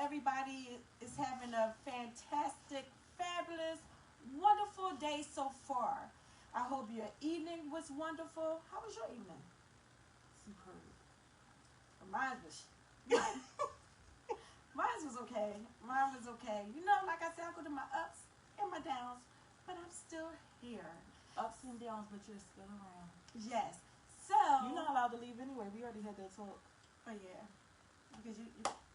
everybody is having a fantastic, fabulous, wonderful day so far. I hope your evening was wonderful. How was your evening? Superb. Mine was mine was okay. Mine was okay. You know, like I said, I go to my ups and my downs, but I'm still here. Ups and downs, but you're still around. Yes. So You're not allowed to leave anyway. We already had that talk. Oh yeah, because you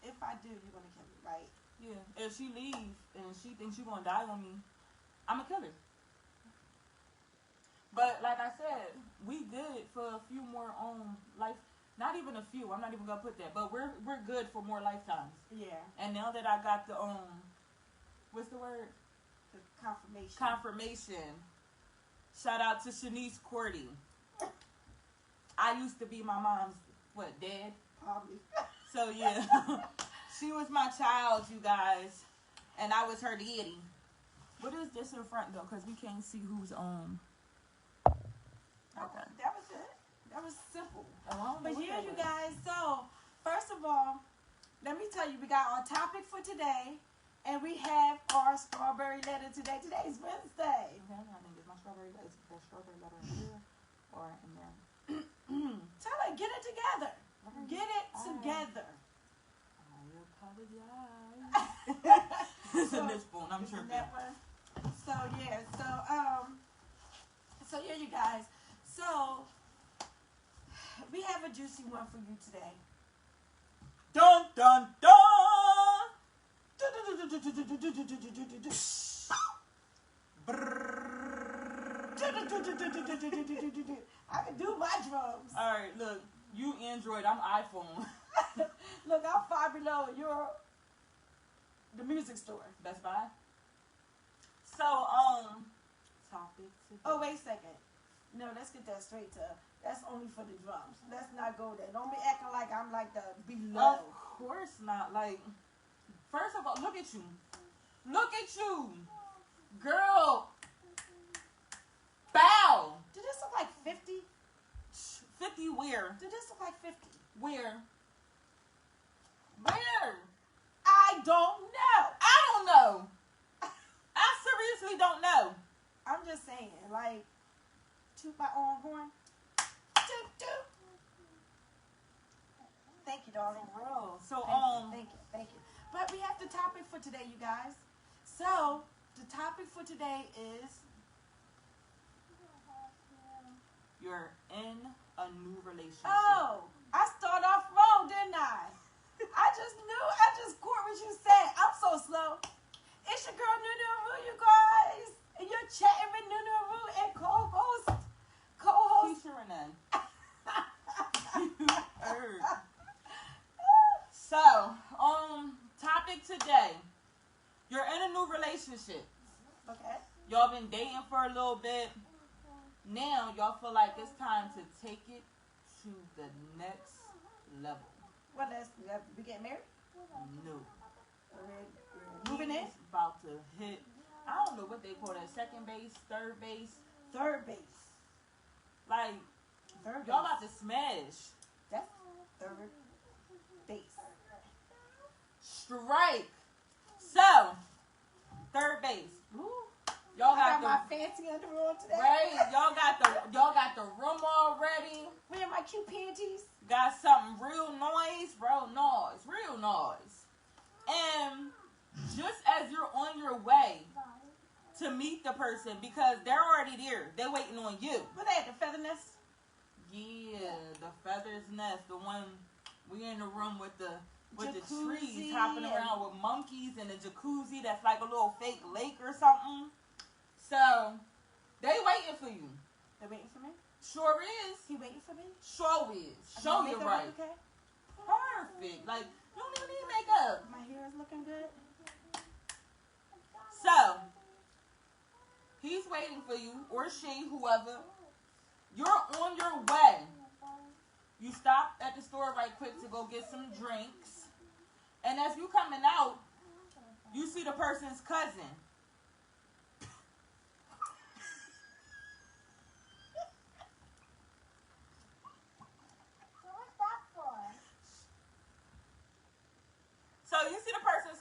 if I do, you're gonna kill me, right? Yeah. If she leave and she thinks you're gonna die on me, I'ma kill her. But like I said, we good for a few more life. Not even a few. I'm not even gonna put that. But we're good for more lifetimes. Yeah. And now that I got the what's the word? The confirmation. Confirmation. Shout out to Shanice Cordy. I used to be my mom's dad? Probably. So yeah. She was my child, you guys. And I was her daddy. What is this in front though? Because we can't see who's on. Okay. That was it. That was simple. Oh, but here you guys, so first of all, let me tell you, we got our topic for today, and we have our strawberry letter today. Today's Wednesday. Okay, I think it's my strawberry letter. Is the strawberry letter in here or in there? Tell her, get it together. Get it together. I apologize. It's in this phone. I'm tripping. That one. So yeah, so here you guys. So we have a juicy one for you today. Dun dun dun. I can do my drums. All right, look, you Android, I'm iPhone. Look, I'm Five Below. You're the music store. Best Buy. So topic today. Oh, wait a second. No, let's get that straight to. That's only for the drums. Let's not go there. Don't be acting like I'm like the below. Of course not. Like, first of all, look at you. Look at you. Girl. Bow. Did this look like 50? 50 where? Did this look like 50? Where? Where? I don't know. I don't know. I seriously don't know. I'm just saying, like, toot my own horn. Toot, toot. Thank you, darling. Bro, so Thank you. But we have the topic for today, you guys. So the topic for today is you're in a new relationship. Oh, I started off wrong, didn't I? I just caught what you said. I'm so slow. It's your girl Nunu Roo, you guys. And you're chatting with Nunu Roo and co-host. Keisha Renee. So, topic today. You're in a new relationship. Okay. Y'all been dating for a little bit. Now, y'all feel like it's time to take it to the next level. What else? We getting married? No. We're moving in? He's about to hit, I don't know what they call that, second base, third base. Third base. Like, Third y'all base. about to smash. That's third base. Strike. So, third base. Ooh. Y'all I got got my fancy underwear on today. right. Y'all got the room already. Wearing my cute panties. Got something real noise, real noise. And just as you're on your way to meet the person, because they're already there, they're waiting on you. What they at, the feather nest? Yeah, the feather's nest, the one we in the room with the Jacuzzi trees hopping around with monkeys and a jacuzzi that's like a little fake lake or something. So they waiting for you. They waiting for me? Sure is. He waiting for me? Sure is. Show you right. Okay. Perfect. Like, you don't even need makeup. My hair is looking good. So, he's waiting for you, or she, whoever. You're on your way. You stop at the store right quick to go get some drinks. And as you coming out, you see the person's cousin. So you see the person's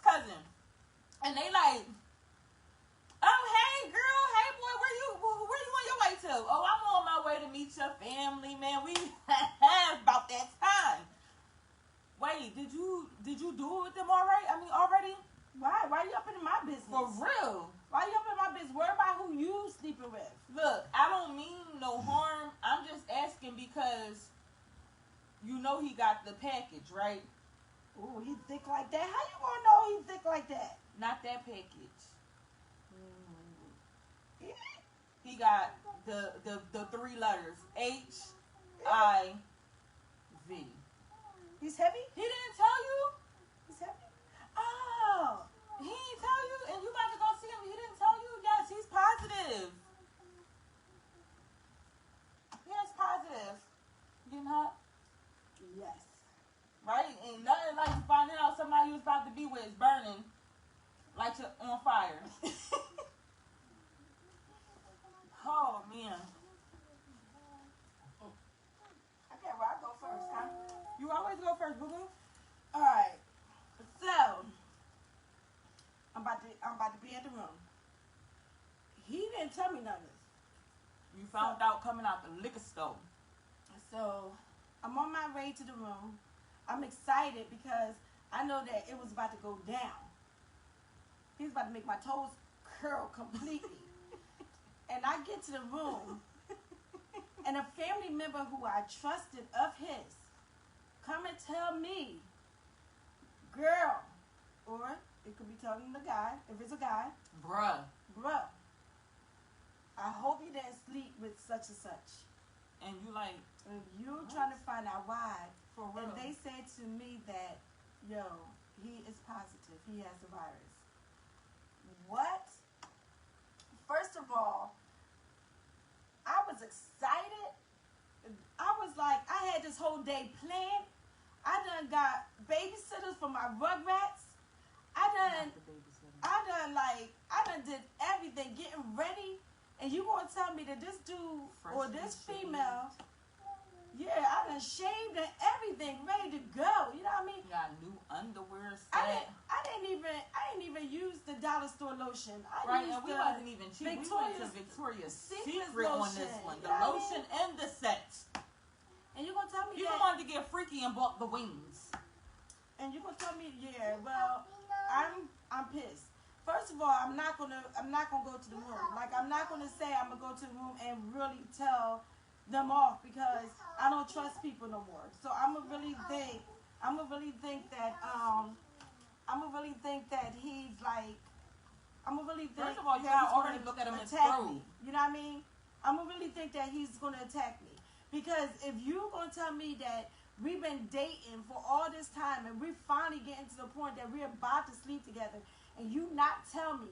And they like, oh, hey, girl, hey, boy, where you on your way to? Oh, I'm on my way to meet your family, man. We have about that time. Wait, did you do it with them already? I mean, already? Why you up in my business? For real. Why you up in my business? Worry about who you sleeping with. Look, I don't mean no harm. I'm just asking because you know he got the package, right? Ooh, he thick like that? How you gonna know he thick like that? Not that package. He got the 3 letters HIV. He's heavy? He didn't tell you? He's heavy? Oh. He didn't tell you? And you about to go see him? He didn't tell you? Yes, he's positive. Yes, positive. Getting hot? Yes. Right? Ain't nothing like finding out somebody you was about to be with is burning like you're on fire. Oh, man. Okay, well, I'll go first, huh? You always go first, boo-boo. All right. So, I'm about to be at the room. He didn't tell me none of this. You found out coming out the liquor store. So, I'm on my way to the room. I'm excited because I know that it was about to go down. He was about to make my toes curl completely. And I get to the room, and a family member who I trusted of his come and tell me, girl, or it could be telling the guy, if it's a guy, bruh, I hope you didn't sleep with such and such. And you like, and you trying to find out why. For real. And they said to me that, yo, he is positive. He has the virus. What? First of all, I was excited. I was like, I had this whole day planned. I done got babysitters for my Rugrats. I done did everything, getting ready. And you gonna tell me that this dude or this female, yeah, I done shaved and everything, ready to go. You know what I mean? You got new underwear set. I didn't even use the dollar store lotion. Right, and we wasn't even cheap. We went to Victoria's Secret on this one. The lotion and the set. And you gonna tell me you wanted to get freaky and bought the wings. And you gonna tell me, yeah, well, I'm pissed. First of all, I'm not gonna go to the room. Like, I'm not gonna say I'm gonna go to the room and really tell them off because I don't trust people no more. So I'm gonna really think that he's like, first of all, you gotta already look at him as through. You know what I mean? I'm gonna really think that he's gonna attack me. Because if you're gonna tell me that we've been dating for all this time and we're finally getting to the point that we're about to sleep together, and you not tell me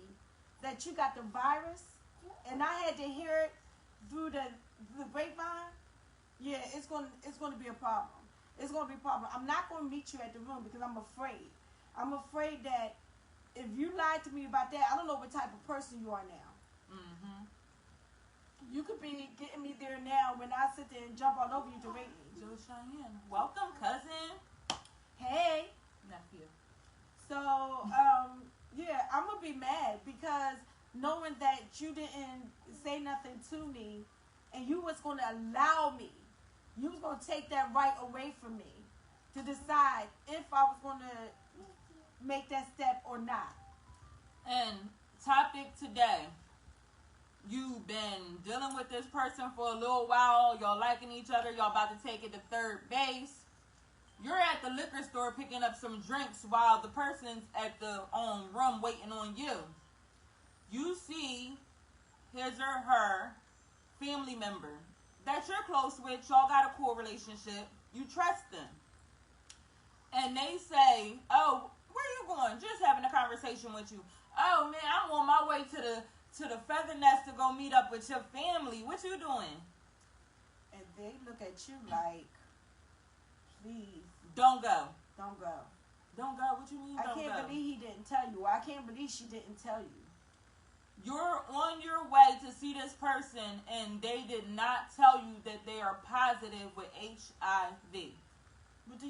that you got the virus, and I had to hear it through the grapevine, yeah, it's gonna be a problem. It's gonna be a problem. I'm not gonna meet you at the room because I'm afraid. I'm afraid that if you lied to me about that, I don't know what type of person you are now. Mm-hmm. You could be getting me there now when I sit there and jump all over you to rape me. Jill Cheyenne. Welcome, cousin. Hey. Nephew. So, yeah, I'm going to be mad because knowing that you didn't say nothing to me and you was going to allow me, you was going to take that right away from me to decide if I was going to make that step or not. And topic today. You've been dealing with this person for a little while. Y'all liking each other. Y'all about to take it to third base. You're at the liquor store picking up some drinks while the person's at the room waiting on you. You see his or her family member that you're close with. Y'all got a cool relationship. You trust them. And they say, oh, where you going? Just having a conversation with you. Oh, man, I'm on my way to the feather nest to go meet up with your family. What you doing? And they look at you like, please. Don't go. Don't go. Don't go? What you mean don't go? I can't believe he didn't tell you. I can't believe she didn't tell you. You're on your way to see this person and they did not tell you that they are positive with HIV. What do?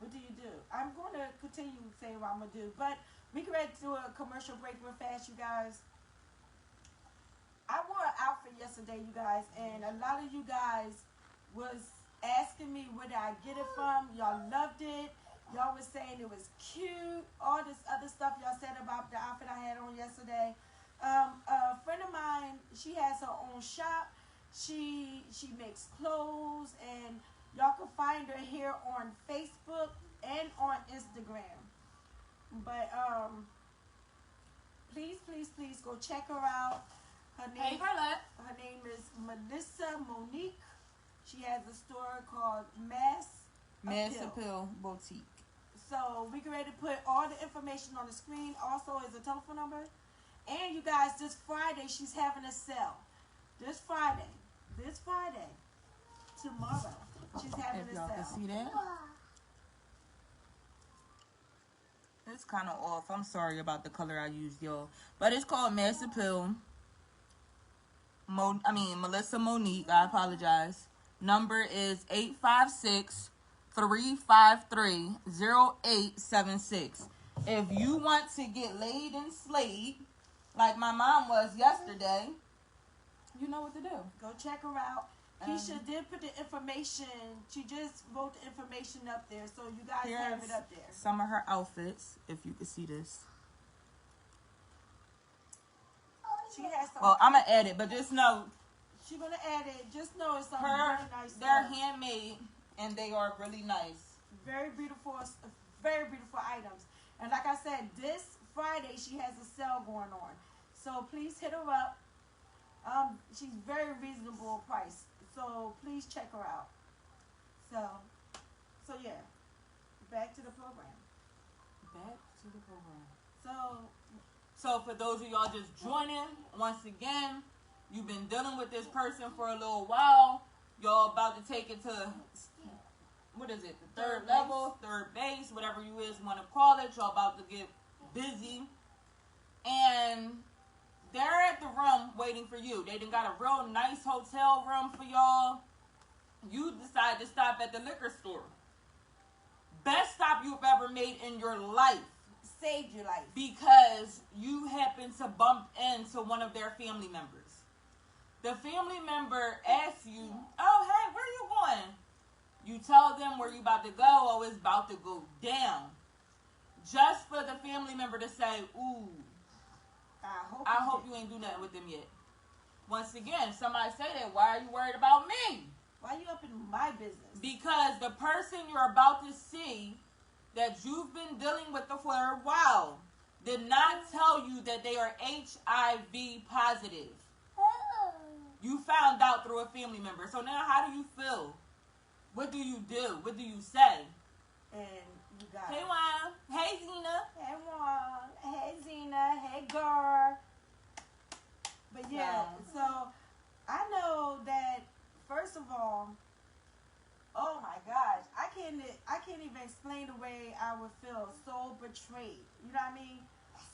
What do you do? I'm going to continue saying what I'm going to do. But we can ready to do a commercial break real fast, you guys. I wore an outfit yesterday, you guys, and a lot of you guys was asking me where did I get it from. Y'all loved it. Y'all was saying it was cute. All this other stuff y'all said about the outfit I had on yesterday. A friend of mine, she has her own shop. She makes clothes, and y'all can find her here on Facebook and on Instagram. But please go check her out. Her name, her name is Melissa Monique. She has a store called Mass Appeal Boutique. So we get ready to put all the information on the screen. Also is a telephone number. And you guys, this Friday she's having a sale. This Friday, tomorrow, she's having a y'all sale. Can see that. It's kind of off. I'm sorry about the color I used, y'all. But it's called Mass Appeal. Melissa Monique. I apologize. Number is 856-353-0876. If you want to get laid and slayed, like my mom was yesterday, you know what to do. Go check her out. Keisha did put the information. She just wrote the information up there, so you guys have it up there. Some of her outfits, if you can see this. She has some. Well, I'm gonna add it, but just know She's gonna add it. Just know it's something her. very nice. They're handmade and they are really nice. Very beautiful items. And like I said, this Friday she has a sale going on. So please hit her up. She's very reasonable price. So please check her out. So yeah. Back to the program. So for those of y'all just joining, once again, you've been dealing with this person for a little while. Y'all about to take it to, what is it, the third level, third base, whatever you want to call it. Y'all about to get busy. And they're at the room waiting for you. They done got a real nice hotel room for y'all. You decide to stop at the liquor store. Best stop you've ever made in your life. Saved your life. Because you happen to bump into one of their family members. The family member asks you, oh, hey, where you going? You tell them where you about to go. Oh, it's about to go down. Just for the family member to say, ooh, I hope you ain't do nothing with them yet. Once again, somebody say that, why are you worried about me? Why are you up in my business? Because the person you're about to see that you've been dealing with for a while did not tell you that they are HIV positive. You found out through a family member. So now how do you feel? What do you do? What do you say? And you got Hey, Juan. Hey, Zena. Hey, Juan. Hey, Zena. Hey, girl. But yeah, so I know that, first of all, oh my gosh, I can't even explain the way I would feel. So betrayed. You know what I mean?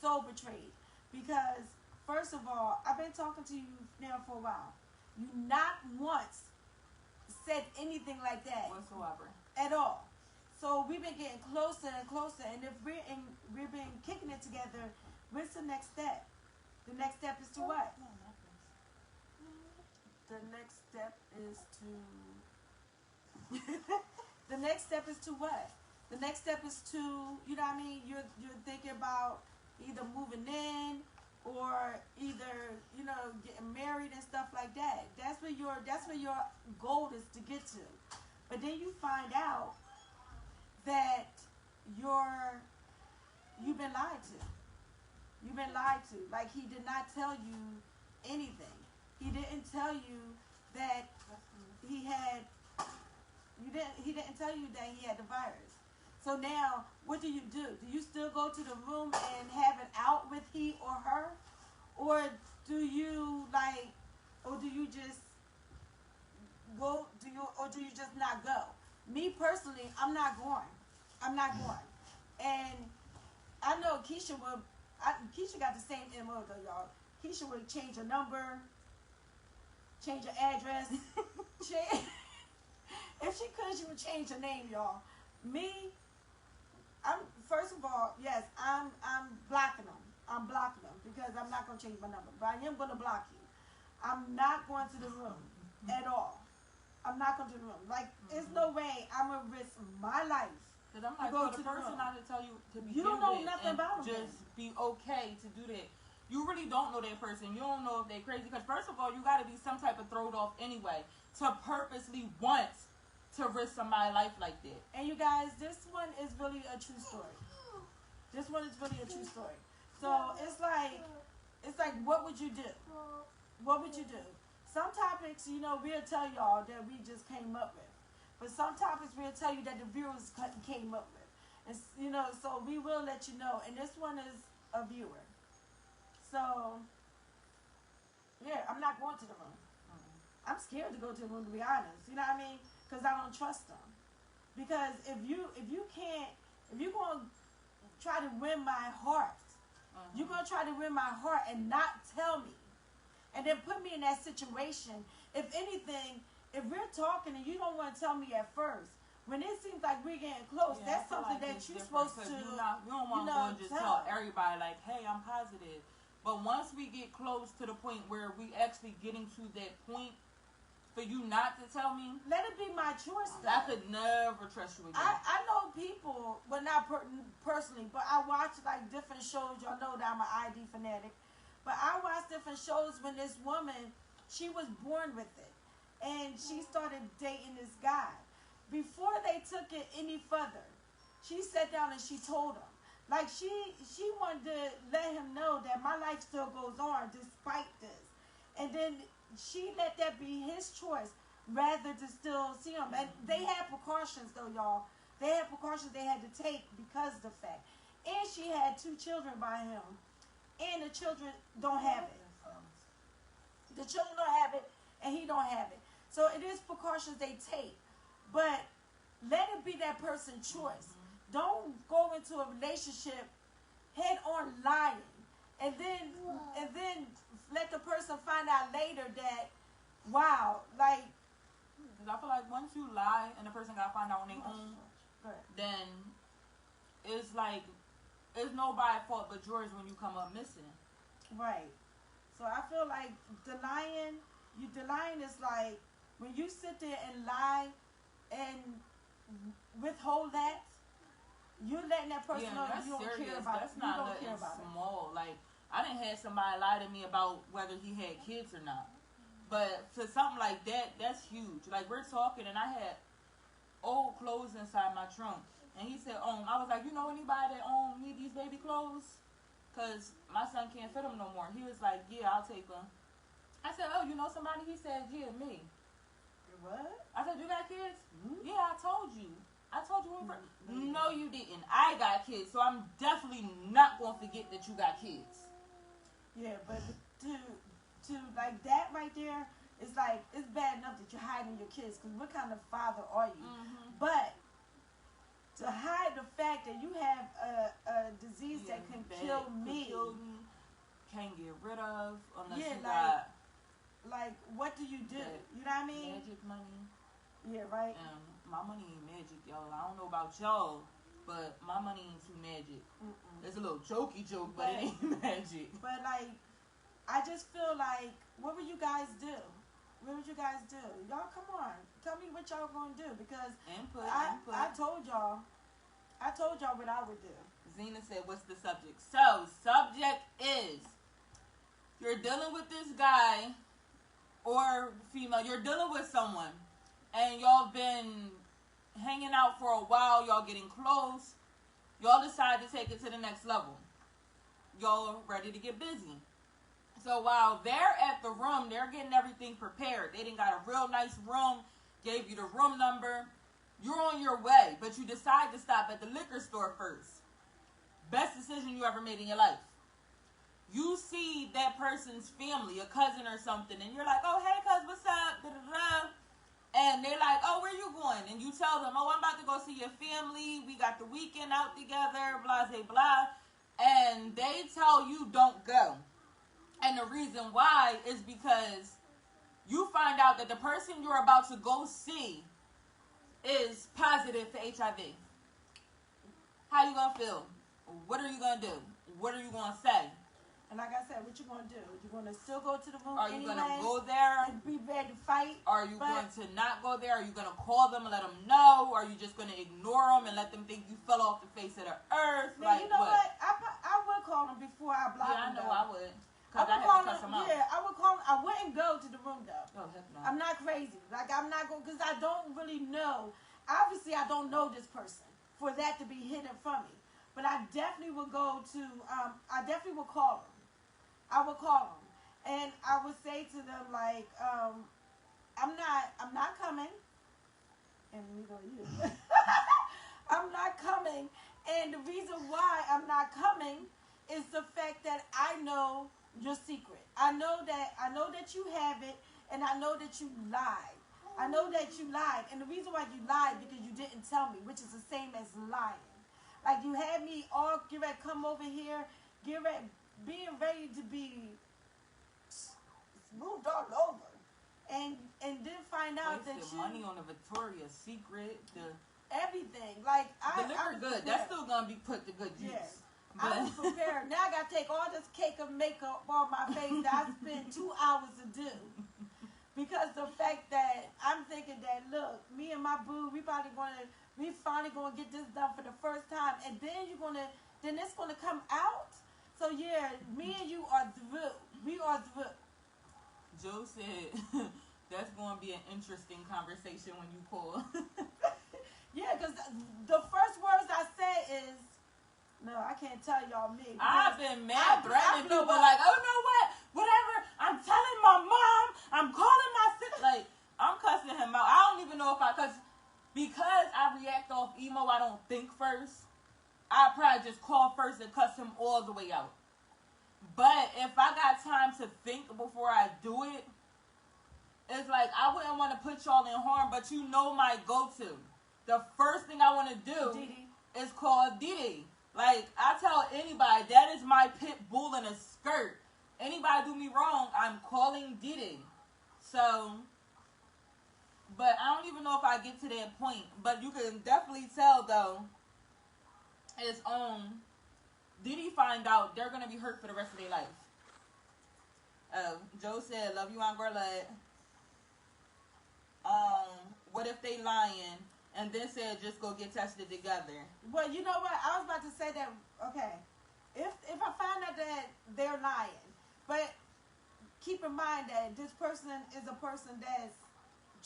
So betrayed. Because, first of all, I've been talking to you now for a while. You not once said anything like that. Whatsoever. At all. So we've been getting closer and closer. And if we've been kicking it together, what's the next step? The next step is to what? The next step is to... The next step is to what? The next step is to, you know what I mean? You're thinking about either moving in or either, you know, getting married and stuff like that. That's where your goal is to get to. But then you find out that you've been lied to. You've been lied to. Like, he did not tell you anything. He didn't tell you that he had... He didn't tell you that he had the virus. So now, what do? Do you still go to the room and have it out with he or her? Or do you just go, or do you just not go? Me personally, I'm not going. And I know Keisha Keisha got the same MO though, y'all. Keisha would change her number, change her address, if she could, she would change her name, y'all. Me, I'm first of all, yes, I'm blocking them. I'm blocking them because I'm not gonna change my number. But I am gonna block you. I'm not going to the room at all. I'm not going to the room. Like, there's no way I'm gonna risk my life. Cause I'm like, go for the to the person room. not to tell you to begin You don't know with nothing and about them. just be okay to do that. You really don't know that person. You don't know if they're crazy. Because first of all, you got to be some type of throwed off anyway to purposely want to risk somebody's life like that. And you guys, this one is really a true story. This one is really a true story. So it's like, what would you do? What would you do? Some topics, you know, we'll tell y'all that we just came up with. But some topics we'll tell you that the viewers came up with. And, you know, so we will let you know. And this one is a viewer. So, yeah, I'm not going to the room. I'm scared to go to the room, to be honest. You know what I mean? Because I don't trust them. Because if you're going to try to win my heart, you're going to try to win my heart and not tell me. And then put me in that situation. If anything, if we're talking and you don't want to tell me at first, when it seems like we're getting close, Yeah, that's something like that you're supposed to, you don't want to go and just tell everybody, like, hey, I'm positive. But once we get close to the point where we actually getting to that point, for you not to tell me, let it be my choice. Though. I could never trust you again. I know people, well, not personally, but I watch like different shows. Y'all know that I'm an ID fanatic. But I watch different shows when this woman, she was born with it. And she started dating this guy. Before they took it any further, she sat down and she told him. Like, she wanted to let him know that my life still goes on despite this. And then she let that be his choice rather to still see him. And they had precautions, though, y'all. They had precautions they had to take because of the fact. And she had 2 children by him. And the children don't have it. The children don't have it, and he don't have it. So it is precautions they take. But let it be that person's choice. Don't go into a relationship head on lying. And then let the person find out later that, wow, like. Because I feel like once you lie and the person got to find out on their own, then it's like, it's nobody's fault but yours when you come up missing. Right. So I feel like denying is like when you sit there and lie and withhold that, you're letting that person know you don't serious. care about that's it. Not you don't care about small. Like, I didn't have somebody lie to me about whether he had kids or not. But for something like that, that's huge. Like, we're talking and I had old clothes inside my trunk. And he said, I was like, you know anybody that need these baby clothes? Because my son can't fit them no more. He was like, yeah, I'll take them. I said, oh, you know somebody? He said, yeah, me. What? I said, you got kids? Mm-hmm. Yeah, I told you. I told you when No, you didn't. I got kids, so I'm definitely not going to forget that you got kids. Yeah, but to like that right there, it's like, it's bad enough that you're hiding your kids, because what kind of father are you? But to hide the fact that you have a disease that can kill me, can't get rid of unless you like, got. Like, what do you do? You know what I mean? Magic money. Yeah, right. My money ain't magic, y'all. I don't know about y'all, but my money ain't too magic. It's a little jokey joke, but it ain't magic. But like, I just feel like, what would you guys do? What would you guys do? Y'all, come on. Tell me what y'all gonna do, because I told y'all what I would do. Zena said, what's the subject? So, subject is, you're dealing with this guy or female. You're dealing with someone, and y'all been hanging out for a while. Y'all getting close. Y'all decide to take it to the next level. Y'all ready to get busy. So while they're at the room, they're getting everything prepared. They done got a real nice room, gave you the room number. You're on your way, but you decide to stop at the liquor store first. Best decision you ever made in your life. You see that person's family, a cousin or something, and you're like, oh, hey, cuz, what's up? Da-da-da. And they're like, oh, where you going? And you tell them, oh, I'm about to go see your family. We got the weekend out together, blah, blah, blah. And they tell you don't go. And the reason why is because you find out that the person you're about to go see is positive for HIV. How you gonna feel? What are you gonna do? What are you gonna say? And like I said, what you gonna do? You gonna still go to the room Are you anyway gonna go there? and be ready to fight? Are you going to not go there? Are you gonna call them and let them know? Are you just gonna ignore them and let them think you fell off the face of the earth? Man, you know what? I would call them before I block them. Yeah, I know I would. I Cause I would call had to cuss them. them out. Yeah, I would call them. I wouldn't go to the room though. Oh heck no. I'm not crazy. Like I'm not going because I don't really know. Obviously, I don't know this person for that to be hidden from me. But I definitely would go to. I definitely would call them. I would call them. And I would say to them like, I'm not coming. And we go, you. I'm not coming. And the reason why I'm not coming is the fact that I know your secret. I know that you have it, and I know that you lied. I know that you lied. And the reason why you lied because you didn't tell me, which is the same as lying. Like you had me all get ready, come over here, get ready, being ready to be moved all over, and then find out that you money on the Victoria's Secret, everything. Like the liquor good. That's still gonna be put to good use. Yeah. I was prepared. Now I gotta take all this cake of makeup on my face that I spent 2 hours to do. Because the fact that I'm thinking that look, me and my boo, we finally gonna get this done for the first time, and then it's gonna come out. So yeah, me and you are through. We are through. Joe said that's gonna be an interesting conversation when you call. Yeah, because the first words I say is, no, I can't tell y'all me. I've been mad threatening people like, oh, no, whatever. I'm telling my mom. I'm calling my sister. Like, I'm cussing him out. I don't even know if because I react off emo, I don't think first. I'd probably just call first and cuss him all the way out. But if I got time to think before I do it, it's like I wouldn't want to put y'all in harm, but you know my go-to. The first thing I want to do is call Didi. Like, I tell anybody, that is my pit bull in a skirt. Anybody do me wrong, I'm calling Didi. So, but I don't even know if I get to that point. But you can definitely tell, though, it's Didi find out, they're going to be hurt for the rest of their life. Joe said, love you, Aunt Gorlette. What if they lying? And then said, just go get tested together. Well, you know what? I was about to say that, okay, if I find out that they're lying, but keep in mind that this person is a person that's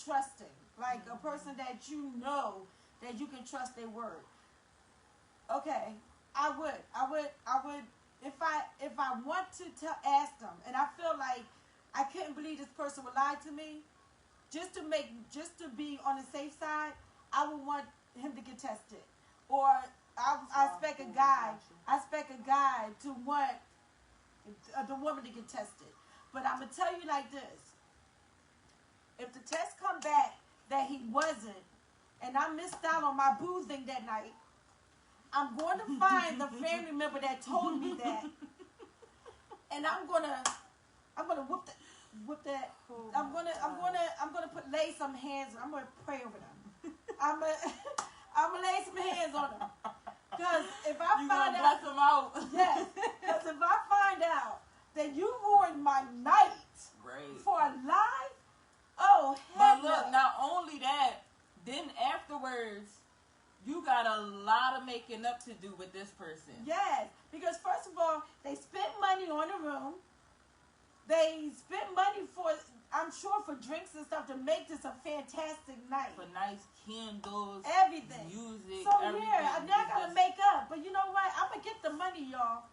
trusting, like a person that you know that you can trust their word. Okay, I would, if I want to ask them, and I feel like I couldn't believe this person would lie to me, just to be on the safe side, I would want him to get tested, or I expect a guy to want the woman to get tested. But I'm gonna tell you like this: if the test come back that he wasn't, and I missed out on my boozing that night, I'm going to find the family member that told me that, and I'm gonna whoop that. I'm gonna lay some hands. I'm gonna pray over them. I'm gonna lay some hands on them. Because if I find out, bless them out. yes. Because if I find out that you ruined my night for a lie, oh hell. But look, not only that, then afterwards, you got a lot of making up to do with this person. Yes, because first of all, they spent money on the room. They spent money I'm sure for drinks and stuff to make this a fantastic night. For nice candles, everything, music, so everything. Yeah, now I gotta make up. But you know what? I'm gonna get the money, y'all.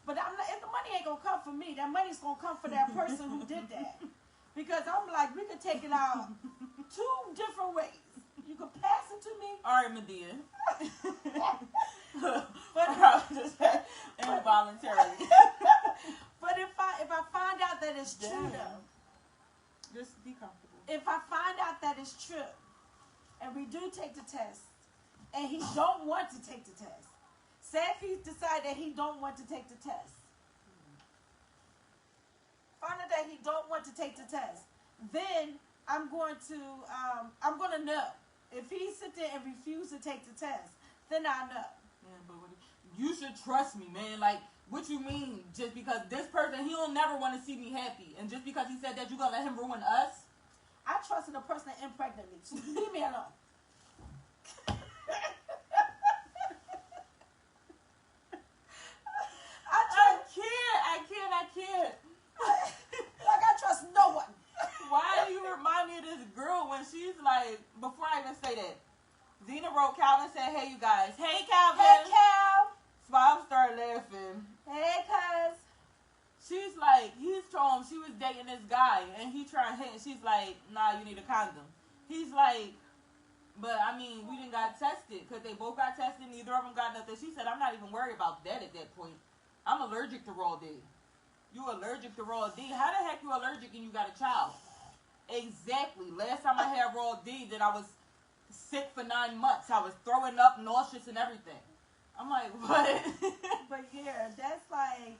But if the money ain't gonna come for me, that money's gonna come for that person who did that. Because I'm like, we could take it out 2 different ways. You could pass it to me. All right, Medea. But involuntarily. But if I find out that it's true, though, just be comfortable. If I find out that it's true, and we do take the test, and he don't want to take the test, say if he decide that he don't want to take the test, find out that he don't want to take the test, then I'm going to know. If he sit there and refuse to take the test, then I know. Man, but you should trust me, man. Like, what you mean? Just because this person, he'll never want to see me happy, and just because he said that, you gonna let him ruin us? I trusted the person that impregnated me. So leave me alone. I can't. Like, I trust no one. Why do you remind me of this girl when she's like, before I even say that, Zena wrote, Calvin said, hey, you guys. Hey, Calvin. Hey, Cal. Swab started laughing. Hey, cuz. She's like, he's told him she was dating this guy, and he trying to hit, and she's like, nah, you need a condom. He's like, but, I mean, we didn't got tested, because they both got tested, neither of them got nothing. She said, I'm not even worried about that at that point. I'm allergic to raw D. You allergic to raw D? How the heck you allergic and you got a child? Exactly. Last time I had raw D, that I was sick for 9 months. I was throwing up, nauseous, and everything. I'm like, what? But yeah, that's like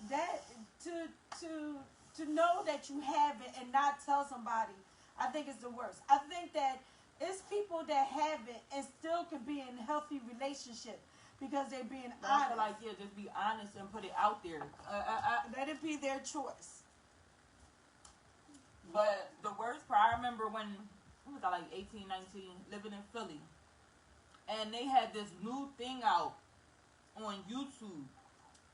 that to know that you have it and not tell somebody. I think it's the worst. I think that it's people that have it and still can be in a healthy relationship because they're being honest. I feel like, yeah, just be honest and put it out there. Let it be their choice. But the worst part, I remember when, what was I, like 18, 19, living in Philly. And they had this new thing out on YouTube.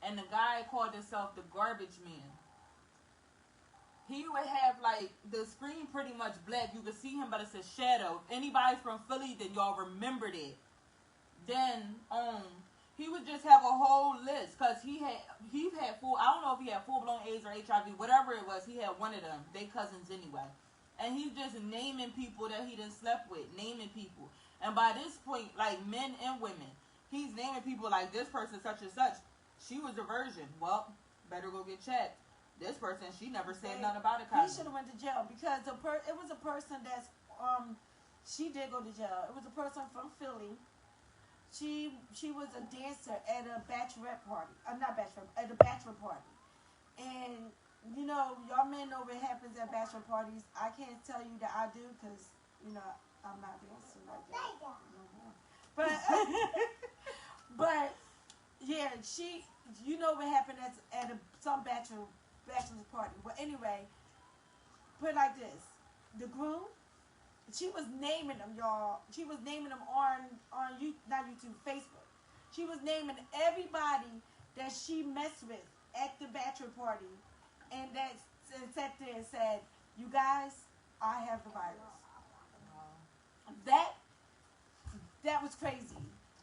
And the guy called himself the Garbage Man. He would have, like, the screen pretty much black. You could see him, but it's a shadow. If anybody's from Philly, then y'all remembered it. Then, he would just have a whole list. Because he had full, I don't know if he had full-blown AIDS or HIV, whatever it was. He had one of them. They cousins anyway. And he's just naming people that he done slept with. Naming people. And by this point, like, men and women, he's naming people like this person, such and such. She was a virgin. Well, better go get checked. This person, she never said nothing about it. He should have went to jail because it was a person that's she did go to jail. It was a person from Philly. She was a dancer at a bachelorette party. Not bachelorette, at a bachelor party. And you know, y'all men know what happens at bachelor parties. I can't tell you that I do because you know I'm not dancing like that no more. But yeah, you know what happened at some bachelor's party. Well, anyway, put it like this: the groom, she was naming them, y'all. She was naming them on not YouTube, Facebook. She was naming everybody that she messed with at the bachelor party, and sat there and said, "You guys, I have the virus." That was crazy.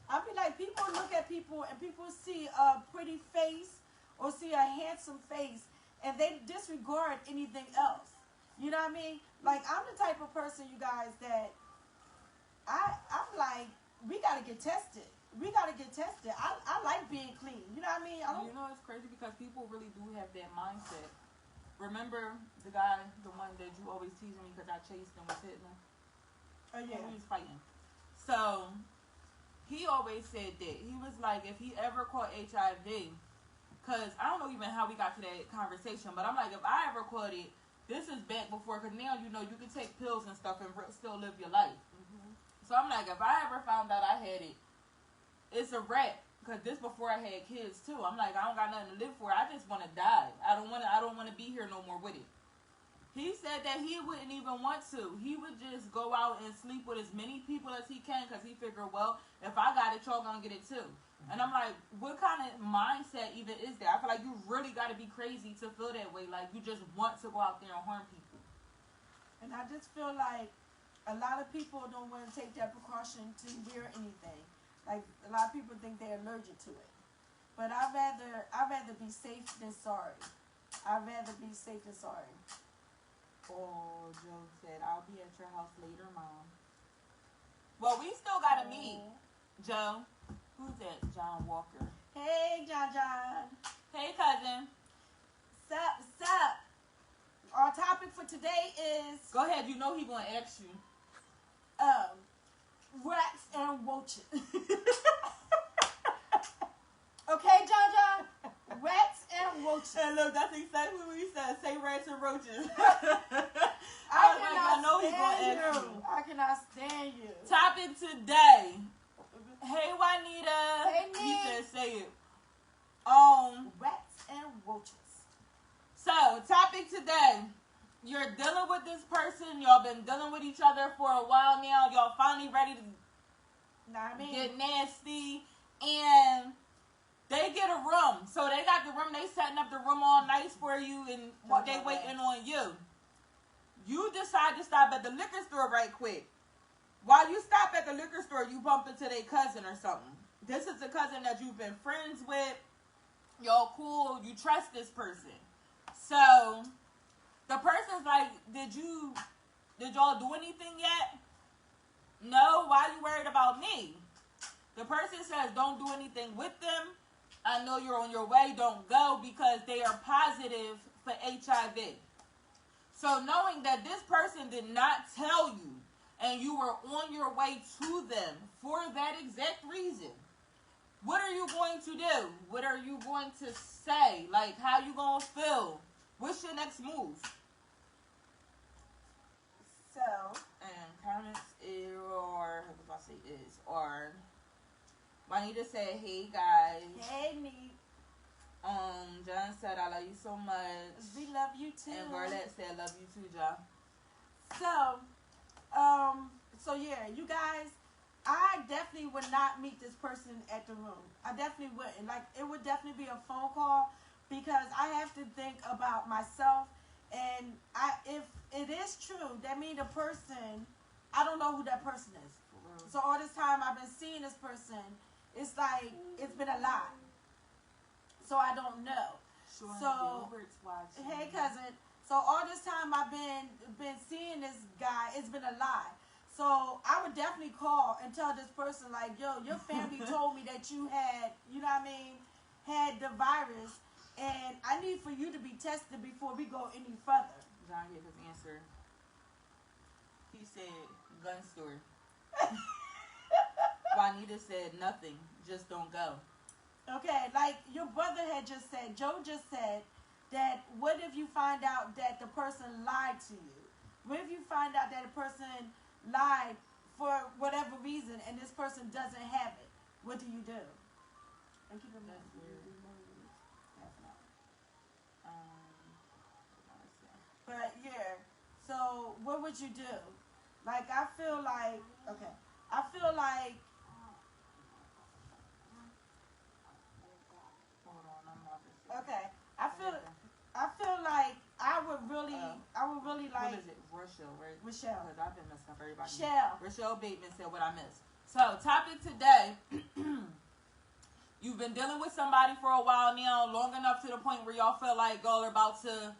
I mean, like, people look at people and people see a pretty face or see a handsome face and they disregard anything else. You know what I mean? Like, I'm the type of person, you guys, that I'm like, we got to get tested. We got to get tested. I like being clean. You know what I mean? You know, it's crazy because people really do have that mindset. Remember the guy, the one that you always teasing me because I chased him, was hitting him? Oh, yeah. He was fighting. So, he always said that. He was like, if he ever caught HIV, because I don't know even how we got to that conversation, but I'm like, if I ever caught it, this is back before, because now, you know, you can take pills and stuff and still live your life. Mm-hmm. So I'm like, if I ever found out I had it, it's a wrap. Because this before I had kids, too. I'm like, I don't got nothing to live for. I just want to die. I don't want to be here no more with it. He said that he wouldn't even want to. He would just go out and sleep with as many people as he can because he figured, well, if I got it, y'all gonna get it too. And I'm like, what kind of mindset even is that? I feel like you really got to be crazy to feel that way. Like, you just want to go out there and harm people. And I just feel like a lot of people don't want to take that precaution to wear anything. Like, a lot of people think they're allergic to it. But I'd rather be safe than sorry. I'd rather be safe than sorry. Oh, Joe said, I'll be at your house later, Mom. Well, we still got to meet, Joe. Who's that? John Walker. Hey, John. Hey, cousin. Sup. Our topic for today is... Go ahead. You know he going to ask you. Rats and roaches. Okay, John? Rats and roaches. And look, that's exactly what he said. Say rats and roaches. I know he's going to ask you. I cannot stand you. Topic today. Hey, Juanita. Hey, He Nick. said, say it. Rats and roaches. So, topic today. You're dealing with this person. Y'all been dealing with each other for a while now. Y'all finally ready to get nasty. And they get a room. So, they got the room. They setting up the room all nice for you. And what they waiting on you. You decide to stop at the liquor store right quick. While you stop at the liquor store, you bump into their cousin or something. This is a cousin that you've been friends with. Y'all cool. You trust this person. So, the person's like, did y'all do anything yet? No, why are you worried about me? The person says, don't do anything with them. I know you're on your way. Don't go because they are positive for HIV. So, knowing that this person did not tell you and you were on your way to them for that exact reason, what are you going to do? What are you going to say? Like, how you going to feel? What's your next move? So, and comments or Juanita said, hey guys. hey, Nick. John said, I love you so much. We love you too. And Verlette said, love you too, John. So yeah, you guys, I definitely would not meet this person at the room. I definitely wouldn't. Like, it would definitely be a phone call because I have to think about myself. And if it is true, that means the person, I don't know who that person is. So all this time I've been seeing this person, it's like, it's been a lie. So I don't know. So, hey cousin. So all this time I've been seeing this guy, it's been a lie. So I would definitely call and tell this person, like, yo, your family told me that you had, you know what I mean, had the virus, and I need for you to be tested before we go any further. John gave his answer. He said, gun store. Juanita said, nothing, just don't go. Okay, like your brother had just said, Joe just said, that what if you find out that the person lied to you? What if you find out that a person lied for whatever reason and this person doesn't have it? What do you do? And keep in mind, but yeah, so what would you do? Like, I feel like, okay, hold on, I'm not this. Okay, I feel like I would really like. What is it? Rochelle, right? Rochelle. Because I've been messing up everybody. Rochelle Bateman said what I missed. So, topic today. You've been dealing with somebody for a while now, long enough to the point where y'all feel like y'all are about to.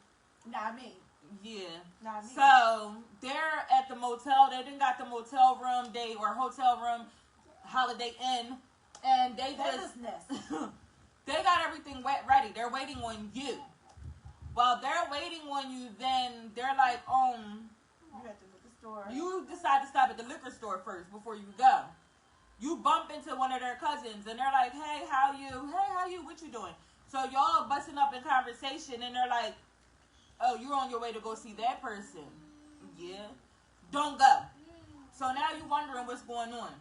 Not me. Yeah. Not me. So, they're at the motel. They didn't got the motel room, hotel room, Holiday Inn, and they just. They got everything ready. They're waiting on you. While they're waiting on you, then they're like, you at the liquor store. You decide to stop at the liquor store first before you go. You bump into one of their cousins, and they're like, hey, how you? Hey, how you? What you doing? So y'all busting up in conversation, and they're like, oh, you're on your way to go see that person. Yeah. Don't go. So now you're wondering what's going on.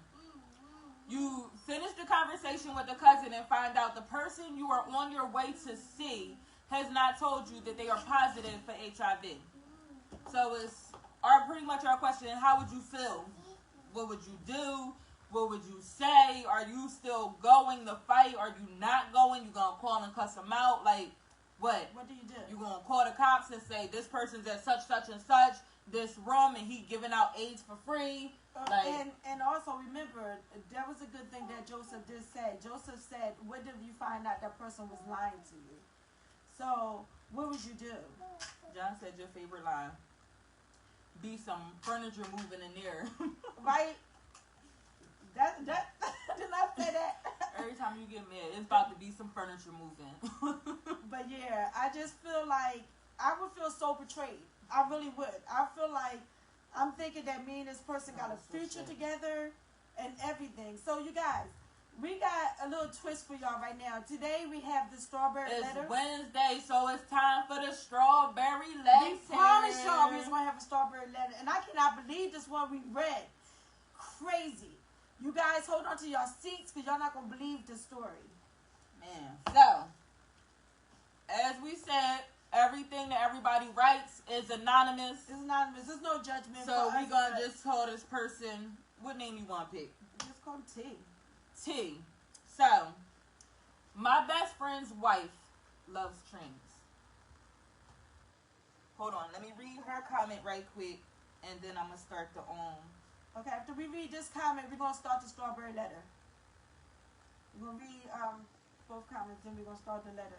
You finish the conversation with the cousin and find out the person you are on your way to see has not told you that they are positive for HIV. So it's pretty much our question, how would you feel? What would you do? What would you say? Are you still going to fight? Are you not going? You going to call and cuss them out? Like, what? What do you do? You going to call the cops and say, this person's at such and such, this room, and he giving out AIDS for free? And also remember, there was a good thing that Joseph did say. Joseph said, what if you find out that person was lying to you? So, what would you do? John said your favorite line. Be some furniture moving in there. Right? Did I say that? Every time you get mad, it's about to be some furniture moving. But yeah, I just feel like I would feel so betrayed. I really would. I feel like I'm thinking that me and this person got a future together and everything. So you guys, we got a little twist for y'all right now. Today we have the strawberry letter. It's Wednesday, so it's time for the strawberry letter. We promised y'all we was going to have a strawberry letter. And I cannot believe this one we read. Crazy. You guys hold on to your seats because y'all not going to believe the story. Man. So, as we said, everything that everybody writes is anonymous. It's anonymous. There's no judgment. So we gonna just call this person. What name you want to pick? Just call him T. T. So, my best friend's wife loves trains. Hold on, let me read her comment right quick, and then I'm gonna start the Okay, after we read this comment, we're gonna start the strawberry letter. We're gonna read both comments, then we're gonna start the letter.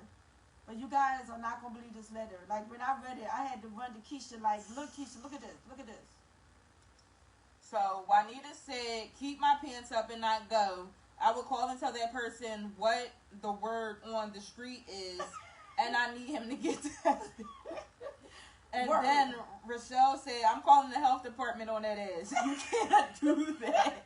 But you guys are not gonna believe this letter. Like when I read it, I had to run to Keisha. Like, look, Keisha, look at this. Look at this. So Juanita said, "Keep my pants up and not go. I would call and tell that person what the word on the street is, and I need him to get tested." And Word. then Rochelle said, "I'm calling the health department on that ass. You can't do that."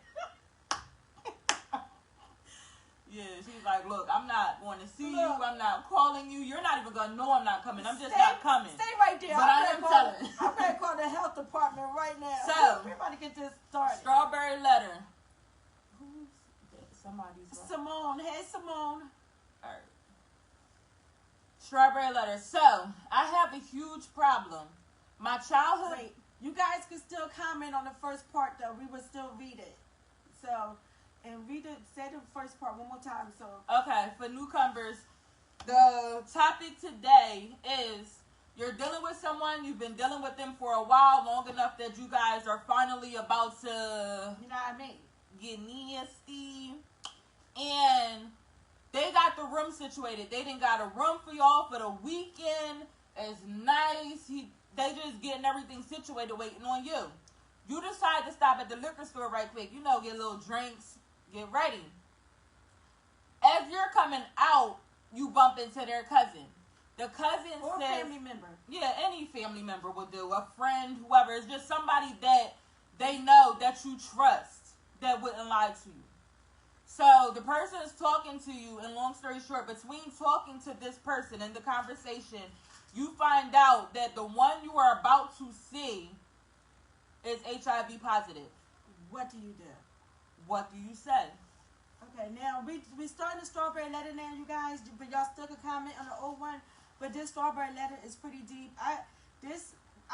Yeah, she's like, "Look, I'm not going to see you. I'm not calling you. You're not even going to know I'm not coming. I'm just not coming." Stay right there. But I am telling. I'm going to call the health department right now. So, we're about to get this started. Strawberry letter. Who's that? Somebody's right. Simone. Hey, Simone. All right. Strawberry letter. So, I have a huge problem. My childhood... Wait, you guys can still comment on the first part, though. We will still read it. So, and read it, say the first part one more time. So, okay, for newcomers, the topic today is you're dealing with someone, you've been dealing with them for a while, long enough that you guys are finally about to... You know what I mean? Get nasty. And... they got the room situated. They done got a room for y'all for the weekend. It's nice. They just getting everything situated, waiting on you. You decide to stop at the liquor store right quick. You know, get little drinks, get ready. As you're coming out, you bump into their cousin. The cousin or says... family member. Yeah, any family member will do. A friend, whoever. It's just somebody that they know that you trust that wouldn't lie to you. So, the person is talking to you, and long story short, between talking to this person and the conversation, you find out that the one you are about to see is HIV positive. What do you do? What do you say? Okay, now, we starting the strawberry letter now, you guys, but y'all still can comment on the old one, but this strawberry letter is pretty deep. I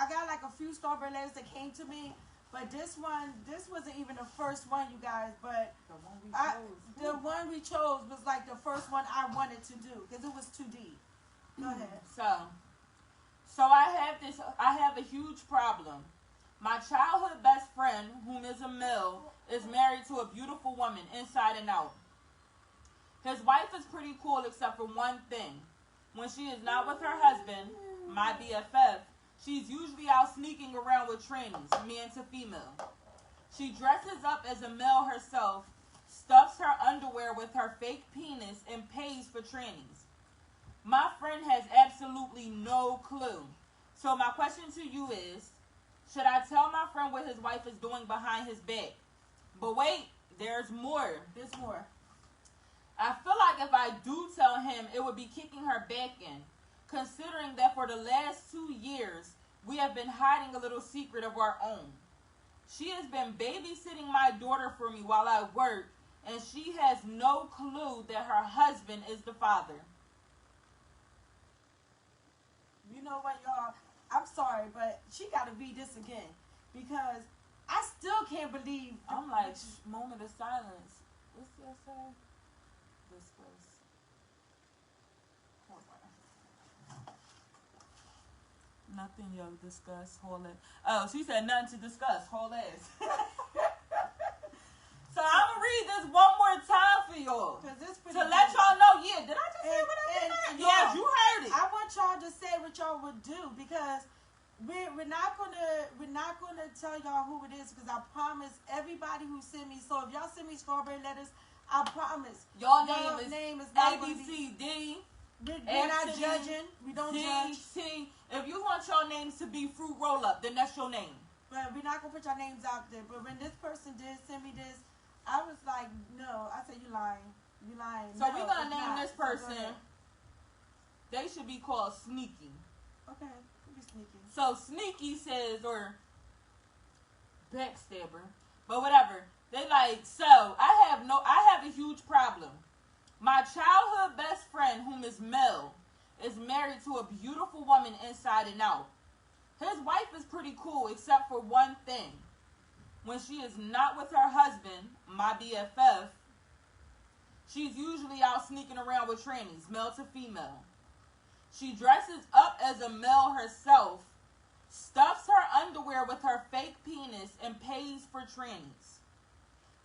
got like a few strawberry letters that came to me, but this wasn't even the first one, you guys. But the one we chose was like the first one I wanted to do because it was too deep. Go ahead. So I have a huge problem. My childhood best friend, whom is a male, is married to a beautiful woman inside and out. His wife is pretty cool except for one thing. When she is not with her husband, my BFF, she's usually out sneaking around with trannies, man to female. She dresses up as a male herself, stuffs her underwear with her fake penis, and pays for trannies. My friend has absolutely no clue. So my question to you is, should I tell my friend what his wife is doing behind his back? But wait, there's more. There's more. I feel like if I do tell him, it would be kicking her back in. Considering that for the last 2 years, we have been hiding a little secret of our own. She has been babysitting my daughter for me while I work, and she has no clue that her husband is the father. You know what, y'all? I'm sorry, but she got to read this again because I still can't believe. I'm like, moment of silence. What's that say? Discuss. Hold on. Nothing, yo, discuss. Hold it. Oh, she said nothing to discuss. Hold ass. So I'm going to read this one more time for y'all. To let y'all know, yeah, did I just say what I did? Yes, you heard it. I want y'all to say what y'all would do because we're not gonna tell y'all who it is because I promise everybody who sent me. So if y'all send me strawberry letters, I promise y'all name is A not B C D. We're not judging. We don't judge. T. If you want your names to be fruit roll up, then that's your name. But we're not gonna put your names out there. But when this person did send me this, I was like, no. I said, you lying. You lying. So no, we're gonna name not. this person. They should be called Sneaky. Okay, be sneaky. So Sneaky says, or backstabber, but whatever. They like, so I have a huge problem. My childhood best friend, whom is Mel, is married to a beautiful woman inside and out. His wife is pretty cool, except for one thing. When she is not with her husband, my BFF, she's usually out sneaking around with trannies, male to female. She dresses up as a male herself, stuffs her underwear with her fake penis, and pays for trannies.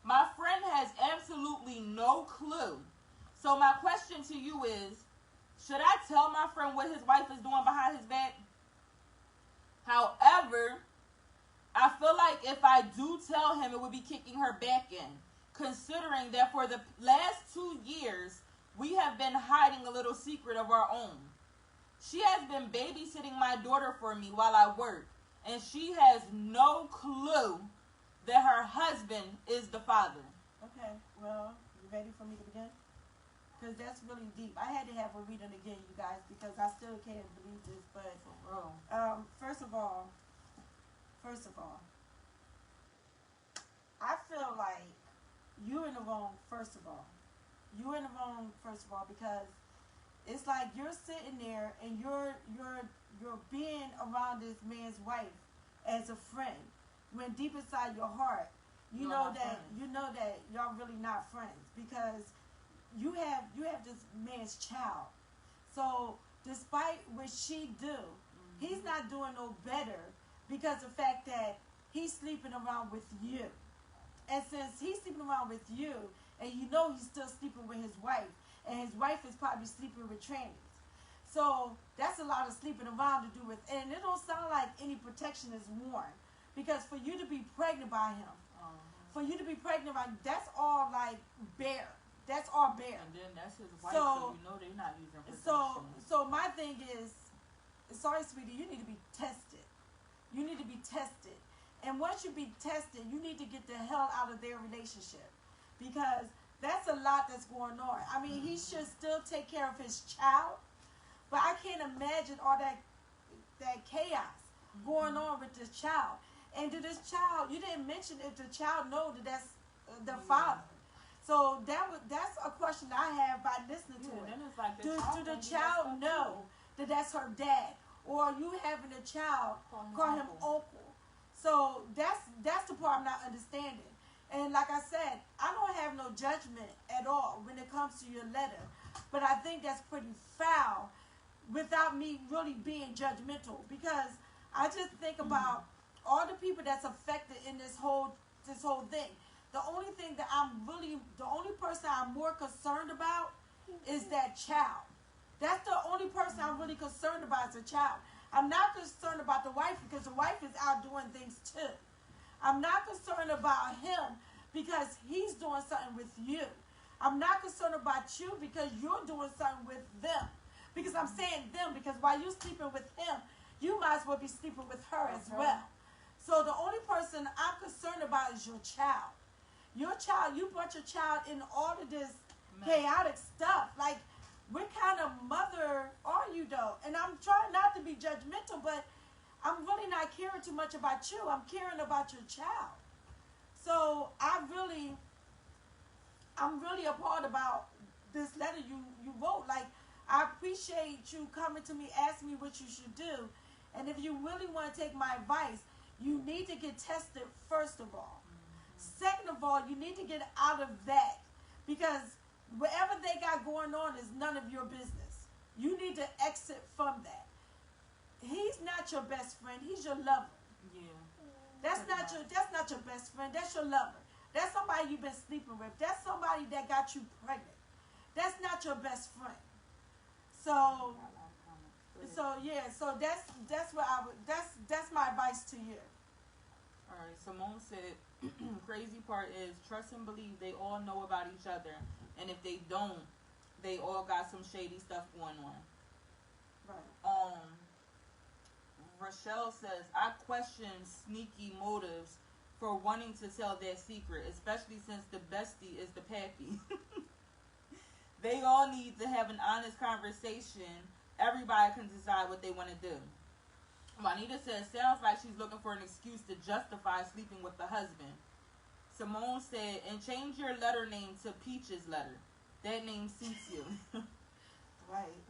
My friend has absolutely no clue. So my question to you is, should I tell my friend what his wife is doing behind his back? However, I feel like if I do tell him, it would be kicking her back in, considering that for the last 2 years, we have been hiding a little secret of our own. She has been babysitting my daughter for me while I work, and she has no clue that her husband is the father. Okay, well, you ready for me to begin? Because that's really deep. I had to have a reading again, you guys, because I still can't believe this. But first of all, I feel like you're in the wrong. You're in the wrong. Because it's like you're sitting there and you're being around this man's wife as a friend, when deep inside your heart, you know that y'all really not friends, because you have this man's child. So despite what she do, he's not doing no better, because the fact that he's sleeping around with you. And since he's sleeping around with you, and you know he's still sleeping with his wife, and his wife is probably sleeping with trannies. So that's a lot of sleeping around to do with, and it don't sound like any protection is worn, because for you to be pregnant by him, that's all like bare. That's all bare. And then that's his wife, so you know they're not using protection. So my thing is, sorry, sweetie, you need to be tested. And once you be tested, you need to get the hell out of their relationship, because that's a lot that's going on. I mean, he should still take care of his child, but I can't imagine all that chaos going on with this child. And to this child, you didn't mention if the child know that that's the father. So that's a question I have by listening to it. Like do the child know that that's her dad, or you having a child call him uncle? So that's the part I'm not understanding. And like I said, I don't have no judgment at all when it comes to your letter, but I think that's pretty foul, without me really being judgmental, because I just think about all the people that's affected in this whole thing. The only person I'm more concerned about is that child. That's the only person I'm really concerned about, is a child. I'm not concerned about the wife, because the wife is out doing things too. I'm not concerned about him because he's doing something with you. I'm not concerned about you because you're doing something with them. Because I'm saying them, because while you're sleeping with him, you might as well be sleeping with her as well. So the only person I'm concerned about is your child. Your child, you brought your child in all of this chaotic stuff. Like, what kind of mother are you, though? And I'm trying not to be judgmental, but I'm really not caring too much about you. I'm caring about your child. So I'm really appalled about this letter you wrote. Like, I appreciate you coming to me, asking me what you should do. And if you really want to take my advice, you need to get tested first of all. Second of all, you need to get out of that, because whatever they got going on is none of your business. You need to exit from that. He's not your best friend. He's your lover. Yeah. That's not your best friend. That's your lover. That's somebody you've been sleeping with. That's somebody that got you pregnant. That's not your best friend. So that's my advice to you. All right, Simone said, crazy part is, trust and believe they all know about each other, and if they don't, they all got some shady stuff going on. Right. Rochelle says, I question sneaky motives for wanting to tell their secret, especially since the bestie is the pappy. They all need to have an honest conversation. Everybody can decide what they want to do. Juanita says, sounds like she's looking for an excuse to justify sleeping with the husband. Simone said, and change your letter name to Peach's letter. That name suits you. Right.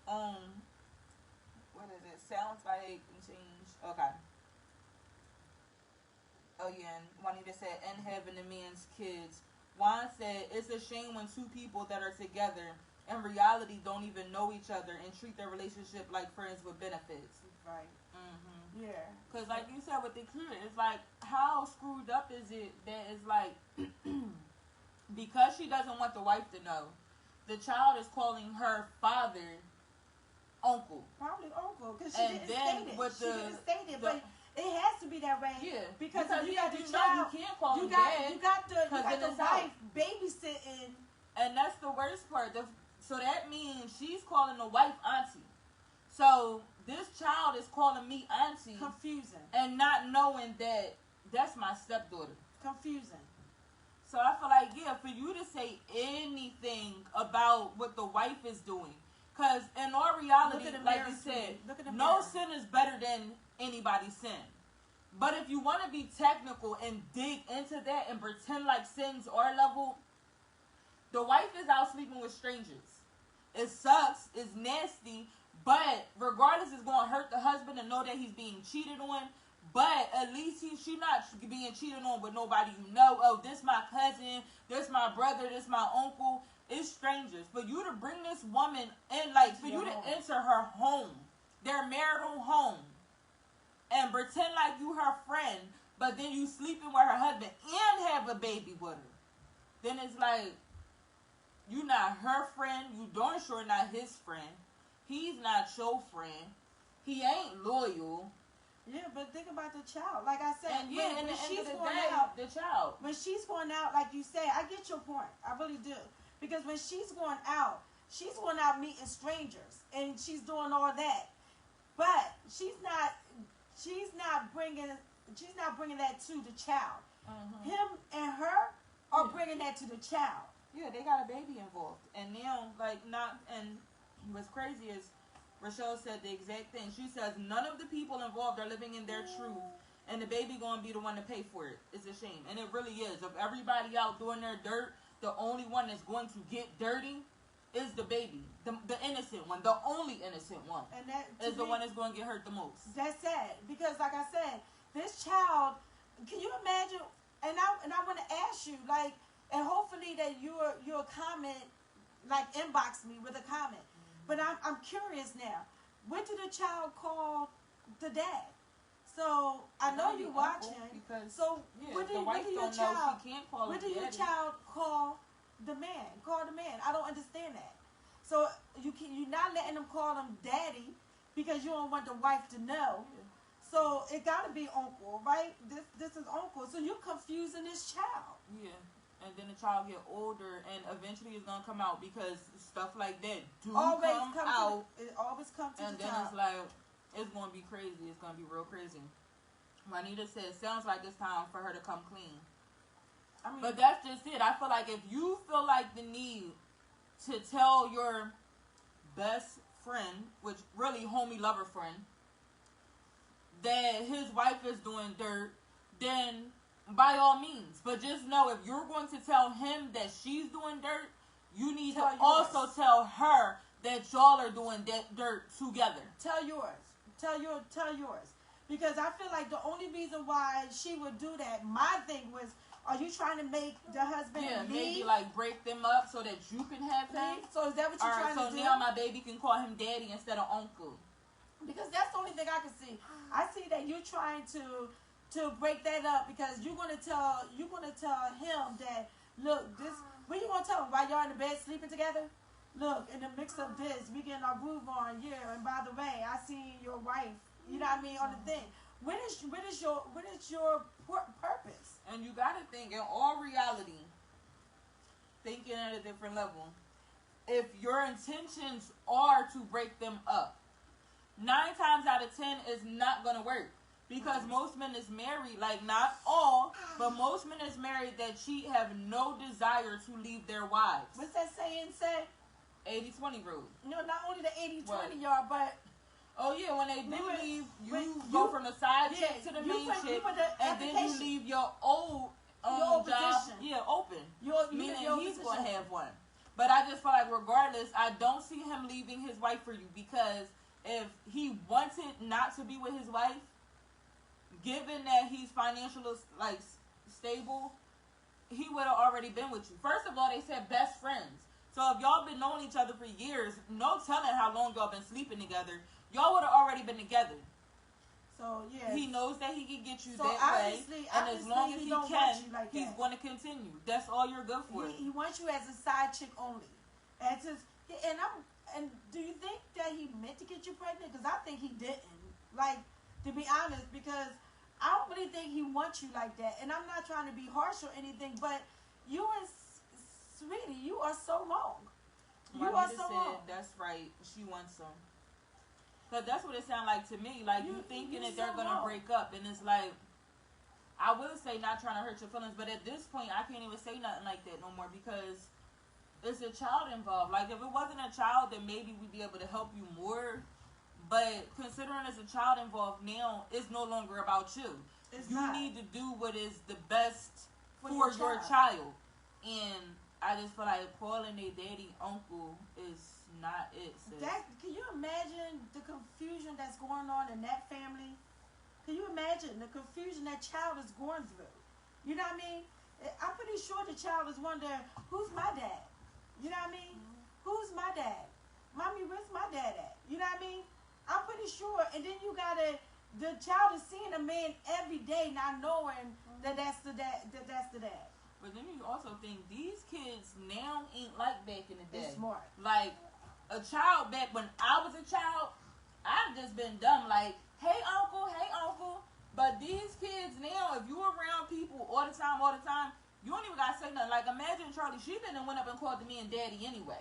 What is it? Sounds like change. Okay. Oh yeah, and Juanita said, and having a man's kids. Juan said, it's a shame when two people that are together in reality don't even know each other and treat their relationship like friends with benefits. Right. Mm-hmm. Yeah. Because like you said with the kid, it's like, how screwed up is it that it's like, because she doesn't want the wife to know, the child is calling her father uncle. Probably uncle, because she And didn't then state it. with She didn't state it, but it has to be that way. Yeah. Because you you got the know child, you can't call you him got dad. you got the it's wife babysitting. And that's the worst part. So that means she's calling the wife auntie. So this child is calling me auntie. Confusing. And not knowing that that's my stepdaughter. Confusing. So I feel like, yeah, for you to say anything about what the wife is doing. Because in all reality, like you said, no sin is better than anybody's sin. But if you want to be technical and dig into that and pretend like sins are level, the wife is out sleeping with strangers. It sucks. It's nasty. But regardless, it's going to hurt the husband to know that he's being cheated on. But at least she's not being cheated on with nobody you know. Oh, this my cousin. This my brother. This my uncle. It's strangers. For you to bring this woman in, like, for you to enter her home, their marital home, and pretend like you her friend, but then you sleeping with her husband and have a baby with her, then it's like, you not her friend. You darn sure not his friend. He's not your friend. He ain't loyal. Yeah, but think about the child. Like I said, and yeah, when the she's end of the going day, out, the child. when she's going out, like you say, I get your point. I really do. Because when she's going out meeting strangers, and she's doing all that. But she's not bringing that to the child. Mm-hmm. Him and her are bringing that to the child. Yeah, they got a baby involved, and now and what's crazy is, Rochelle said the exact thing. She says none of the people involved are living in their truth, and the baby gonna be the one to pay for it. It's a shame, and it really is. Of everybody out doing their dirt, the only one that's going to get dirty is the baby, the innocent one, the only innocent one, and that is the one that's going to get hurt the most. That's sad, because like I said, this child. Can you imagine? And I want to ask you, like, and hopefully that you'll comment, like inbox me with a comment. But I'm curious now. What did the child call the dad? So I know you're watching. So what did your child? What did your child call the man? Call the man. I don't understand that. So you're not letting them call him daddy because you don't want the wife to know. So it gotta be uncle, right? This is uncle. So you're confusing this child. Yeah. And then the child get older, and eventually it's gonna come out, because stuff like that always come out. It always comes to the child. And then it's like, it's gonna be crazy. It's gonna be real crazy. Juanita says, sounds like it's time for her to come clean. I mean, but that's just it. I feel like if you feel like the need to tell your best friend, which really homie lover friend, that his wife is doing dirt, then by all means. But just know, if you're going to tell him that she's doing dirt, you need to also tell her that y'all are doing that dirt together. Tell yours. Tell yours. Because I feel like the only reason why she would do that, my thing was, are you trying to make the husband leave? Maybe like break them up so that you can have him. So is that what you're trying to do? So now my baby can call him daddy instead of uncle. Because that's the only thing I can see. I see that you're trying to break that up, because you're gonna tell him that, look, this, what you gonna tell him, while y'all in the bed sleeping together? Look, in the mix of this, we getting our groove on, yeah, and by the way, I see your wife, you know what I mean, on the thing. What is your purpose? And you gotta think, in all reality, thinking at a different level, if your intentions are to break them up, 9 times out of 10 is not gonna work. Because most men is married, like not all, but most men is married that have no desire to leave their wives. What's that saying say? 80-20 rule. No, not only the 80-20 y'all, but... Oh yeah, when they do leave, you go from the side chick to the main chick, and then you leave your old your job, position. open. Meaning your he's position. going to have one. But I just feel like regardless, I don't see him leaving his wife for you, because if he wanted not to be with his wife, given that he's financially like stable, he would have already been with you. First of all, they said best friends. So if y'all been knowing each other for years, no telling how long y'all been sleeping together, y'all would have already been together. So yeah, he knows that he can get you so that way, and as long as he can, he's going to continue. That's all you're good for. He wants you as a side chick only. And do you think that he meant to get you pregnant? Because I think he didn't. Like, to be honest, because I don't really think he wants you like that. And I'm not trying to be harsh or anything, but you and Sweetie, you are so wrong. You are so wrong. That's right. She wants him. Because that's what it sounds like to me. Like, you thinking that they're going to break up. And it's like, I will say not trying to hurt your feelings. But at this point, I can't even say nothing like that no more. Because it's a child involved. Like, if it wasn't a child, then maybe we'd be able to help you more. But considering there's a child involved now, it's no longer about you. You need to do what is the best for your child. And I just feel like calling their daddy uncle is not it, sis. Can you imagine the confusion that's going on in that family? Can you imagine the confusion that child is going through? You know what I mean? I'm pretty sure the child is wondering, who's my dad? You know what I mean? Who's my dad? Mommy, where's my dad at? You know what I mean? I'm pretty sure. And then you gotta, the child is seeing a man every day, not knowing that that's the dad. That's the dad. But then you also think these kids now ain't like back in the day. They're smart. Like, a child back when I was a child, I've just been dumb. Like, hey uncle. But these kids now, if you around people all the time, you don't even gotta say nothing. Like, imagine Charlie, she been and went up and called me and daddy anyway.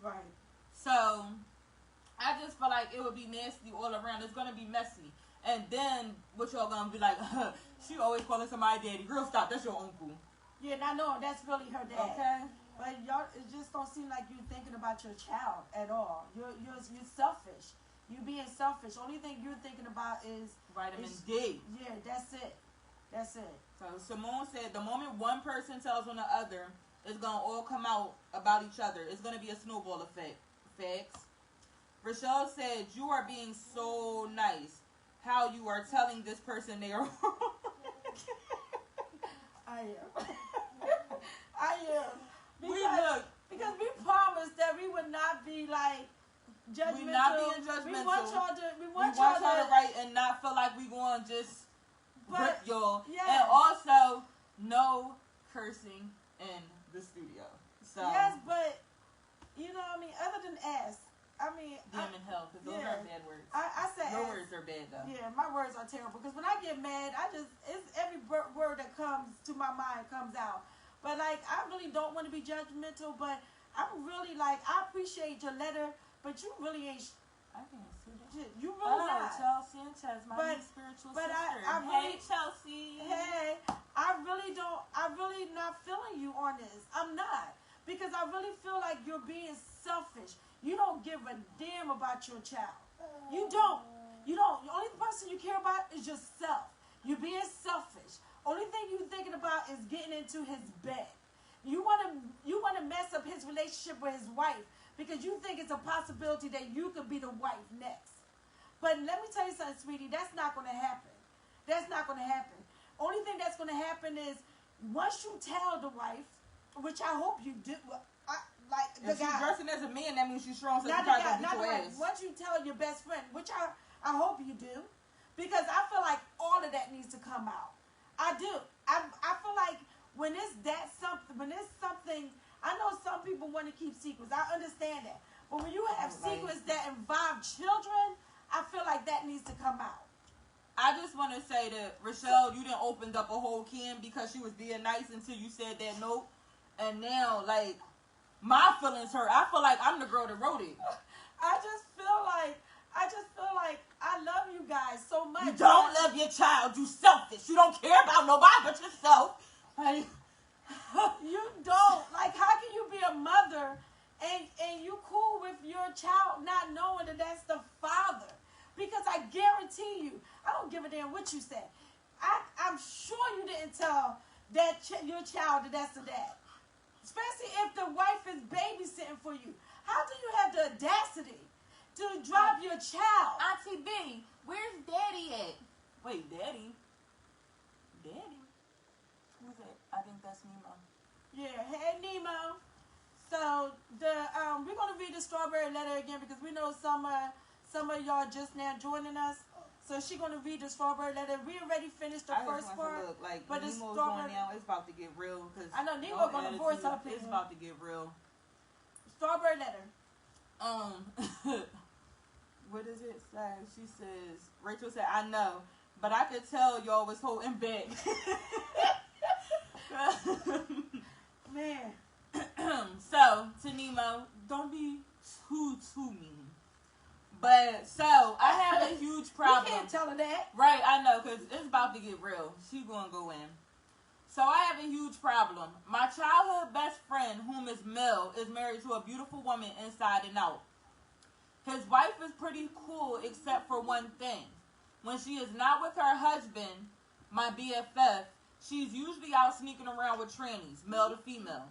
Right. So, I just feel like it would be nasty all around. It's gonna be messy. And then, what y'all gonna be like, she always calling somebody daddy. Girl, stop, that's your uncle. Yeah, and I know that's really her dad. Okay. But y'all, it just don't seem like you're thinking about your child at all. You're selfish. You being selfish. Only thing you're thinking about is vitamin D. Yeah, that's it. That's it. So Simone said the moment one person tells on the other, it's gonna all come out about each other. It's gonna be a snowball effect. Facts. Rochelle said you are being so nice. How you are telling this person they are wrong. I am. I am. Because we promised that we would not be like judgmental. We're not being judgmental. We want y'all to write and not feel like we going to just rip y'all. Yes. And also, no cursing in the studio. So yes, but you know what I mean? Other than ass. I mean, damn in hell, because those are bad words. I said your words are bad though. Yeah, my words are terrible. Because when I get mad, it's every word that comes to my mind comes out. But like, I really don't want to be judgmental. But I'm really like, I appreciate your letter, but you really ain't. I can't see that. You really not. Chelsea Sanchez, my new spiritual sister. Hey, Chelsea. Hey, I really not feeling you on this. I'm not. Because I really feel like you're being selfish. You don't give a damn about your child. You don't. The only person you care about is yourself. You're being selfish. Only thing you're thinking about is getting into his bed. You want to mess up his relationship with his wife because you think it's a possibility that you could be the wife next. But let me tell you something, sweetie. That's not going to happen. That's not going to happen. Only thing that's going to happen is once you tell the wife, which I hope you do. Like the if guy. If she's dressing as a man, that means she's strong. So not you the guy, not the ass. Once you tell your best friend, which I hope you do, because I feel like all of that needs to come out. I do. I feel like when it's something, I know some people want to keep secrets. I understand that. But when you have secrets that involve children, I feel like that needs to come out. I just want to say that, Rochelle, you didn't opened up a whole can because she was being nice until you said that note. And now, like, my feelings hurt. I feel like I'm the girl that wrote it. I just feel like I love you guys so much. You don't love your child. You selfish. You don't care about nobody but yourself. Like, you don't. Like, how can you be a mother and you cool with your child not knowing that that's the father? Because I guarantee you, I don't give a damn what you said. I'm sure you didn't tell your child that's a dad. Especially if the wife is babysitting for you. How do you have the audacity to drop your child? Auntie B, where's Daddy at? Wait, Daddy? Daddy? Who's that? I think that's Nemo. Yeah, hey Nemo. So we're gonna read the strawberry letter again because we know some of y'all just now joining us. So she's gonna read the strawberry letter. We already finished the first part. Look, like, but Nemo's the going now. It's about to get real. Cause I know Nemo gonna voice her opinion. It's about to get real. Strawberry letter. What is it? She says, Rachel said, I know, but I could tell y'all was holding back. Man. So, to Nemo, don't be too mean. But, so, I have a huge problem. You can't tell her that. Right, I know, because it's about to get real. She gonna go in. So, I have a huge problem. My childhood best friend, whom is Mel, is married to a beautiful woman inside and out. His wife is pretty cool except for one thing. When she is not with her husband, my BFF, she's usually out sneaking around with trannies, male to female.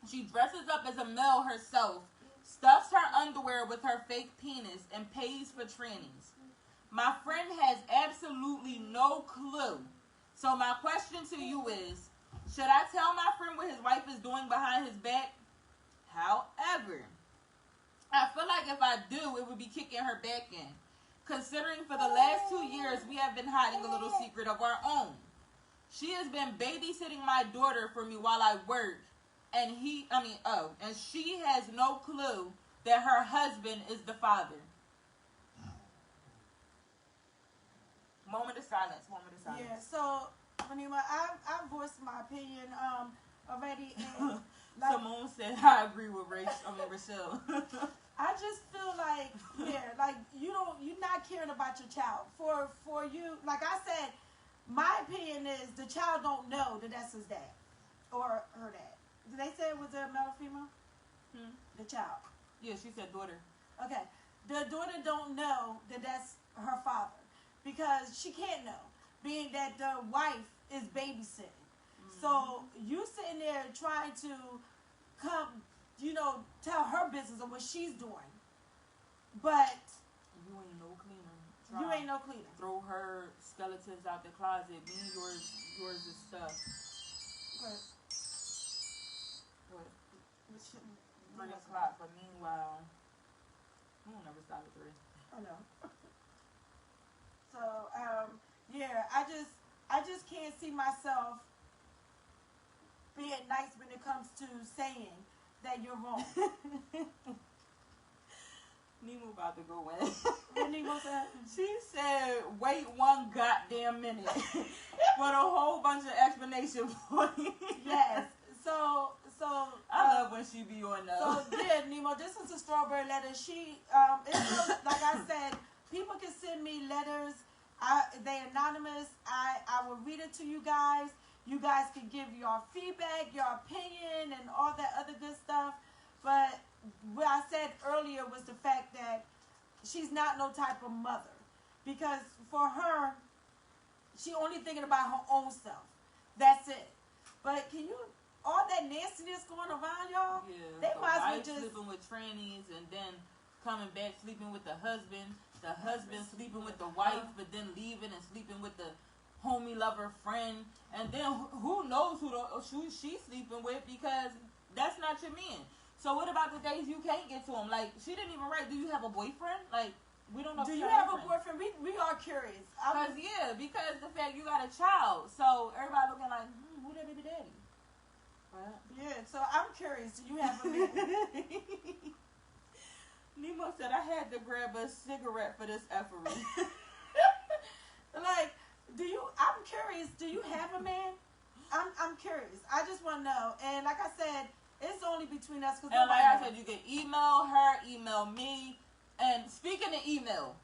She dresses up as a male herself, stuffs her underwear with her fake penis, and pays for trannies. My friend has absolutely no clue. So my question to you is, should I tell my friend what his wife is doing behind his back? However, I feel like if I do, it would be kicking her back in. Considering for the last 2 years, we have been hiding a little secret of our own. She has been babysitting my daughter for me while I work. And she has no clue that her husband is the father. Moment of silence. Yeah, so, Anima, I voiced my opinion already. And, like, Simone said, I agree with Rachel. I just feel like, you're not caring about your child. For you, like I said, my opinion is the child don't know that that's his dad or her dad. Did they say it was a male or female? The child. Yeah, she said daughter. Okay. The daughter don't know that that's her father because she can't know, being that the wife is babysitting. So you sitting there trying to come, tell her business of what she's doing. But you ain't no cleaner. You ain't no cleaner. Throw her skeletons out the closet. Me and yours is stuff. What? 3 o'clock, but meanwhile, we don't never stop at 3. I know. So, I just can't see myself being nice when it comes to saying that you're wrong. Nemo about to go in. What Nemo said? She said, wait one goddamn minute for a whole bunch of explanation points. Yes. So I love when she be on though. So yeah, Nemo, this is a strawberry letter. She it's like I said, people can send me letters. They anonymous. I will read it to you guys. You guys can give your feedback, your opinion, and all that other good stuff. But what I said earlier was the fact that she's not no type of mother, because for her, she only thinking about her own self. That's it. But can you? All that nastiness going around, y'all. Yeah, they might as well just sleeping with trannies and then coming back sleeping with the husband. The husband sleeping with the wife, but then leaving and sleeping with the homie lover friend. And then who knows who she's sleeping with, because that's not your man. So what about the days you can't get to him? Like, she didn't even write, do you have a boyfriend? Like, we don't know. Do you have a boyfriend? We are curious. Because the fact you got a child. So everybody looking like, who that baby daddy? Right? Yeah, so I'm curious. Do you have a man? Nemo said, I had to grab a cigarette for this effery. Like, I'm curious, do you have a man? I'm curious. I just want to know. And like I said, it's only between us. And like I said, you can email her, email me. And speaking of email,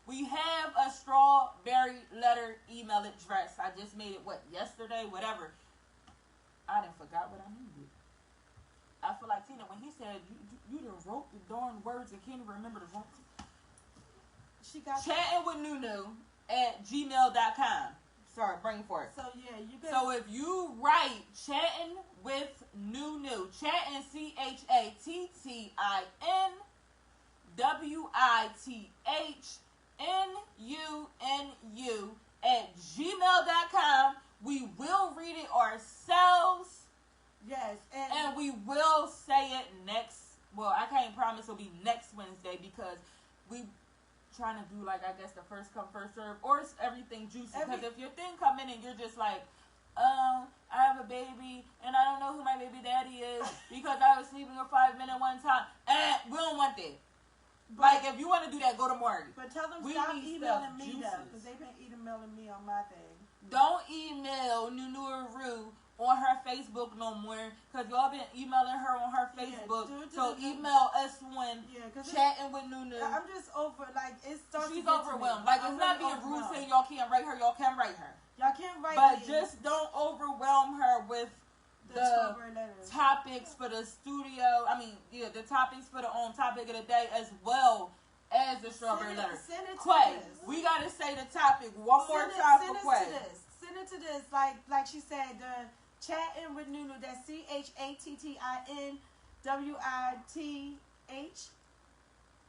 we have a strawberry letter email address. I just made it, yesterday, whatever. I done forgot what I needed. I feel like Tina, when he said, you done wrote the darn words and can't even remember the wrong. She got chatting with Nunu at gmail.com. Sorry, brain fart. So yeah, you can. So if you write chatting with Nunu, chatting ChattingWITHNUNU @gmail.com. We will read it ourselves. Yes, and we will say it next. Well, I can't promise it'll be next Wednesday because we trying to do like I guess the first come first serve or it's everything juicy. Because if your thing come in and you're just like, I have a baby and I don't know who my baby daddy is because I was sleeping for 5 minutes one time, we don't want that. Like if you want to do that, go to Morgan. But tell them stop emailing me though, because they've been emailing me on my thing. Don't email Nunu on her Facebook no more, because y'all been emailing her on her Facebook. So email us when chatting with Nunu. I'm just over, like, it's starting. She's overwhelmed. Like, it's not being rude saying y'all can't write her. Y'all can write her. Y'all can write But me. just don't overwhelm her with the topics for the studio. I mean, the topics for the topic of the day as well as the strawberry letter. Send it to Quay, this. we got to say the topic one more time for Quay. Send it to this. Like she said, the chatting with Nunu, that's ChattinWith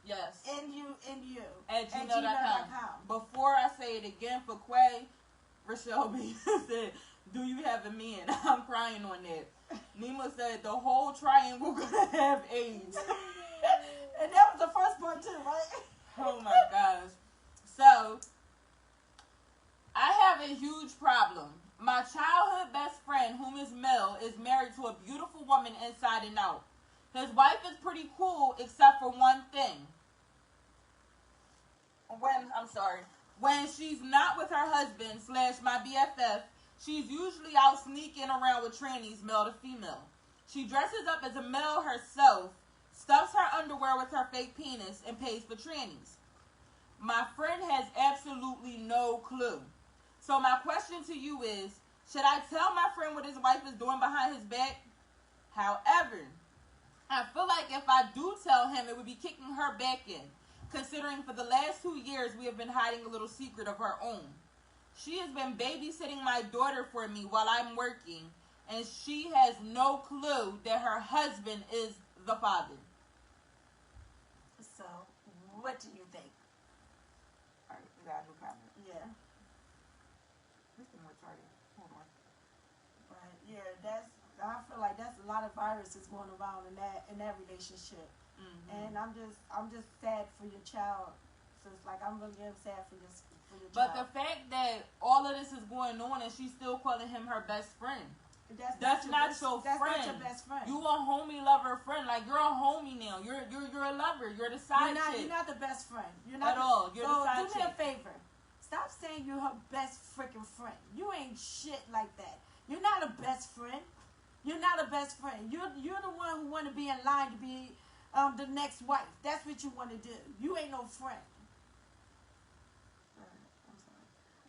Yes. NUNU at gmail.com. Before I say it again for Quay, Rochelle B said, do you have a man? I'm crying on that. Nima said the whole triangle gonna have AIDS. And that was the first part too, right? Oh my gosh. So, I have a huge problem. My childhood best friend, whom is Mel, is married to a beautiful woman inside and out. His wife is pretty cool except for one thing. When she's not with her husband / my BFF, she's usually out sneaking around with trannies, male to female. She dresses up as a male herself, stuffs her underwear with her fake penis, and pays for trannies. My friend has absolutely no clue. So my question to you is, should I tell my friend what his wife is doing behind his back? However, I feel like if I do tell him, it would be kicking her back in, considering for the last 2 years we have been hiding a little secret of her own. She has been babysitting my daughter for me while I'm working, and she has no clue that her husband is the father. So, what do you think? All right, we got a new comment. Yeah. This thing retarded. Hold on. But yeah, I feel like that's a lot of viruses going around in that relationship. Mm-hmm. And I'm just sad for your child. So it's like I'm really sad for your child. But the fact that all of this is going on and she's still calling him her best friend. That's not your friend. That's not your best friend. You a homie lover friend. Like you're a homie now. You're a lover. You're the side chick. You're not the best friend. You're not at all. You're the side chick. Do me a favor. Stop saying you're her best freaking friend. You ain't shit like that. You're not a best friend. You're not a best friend. You're the one who want to be in line to be the next wife. That's what you want to do. You ain't no friend.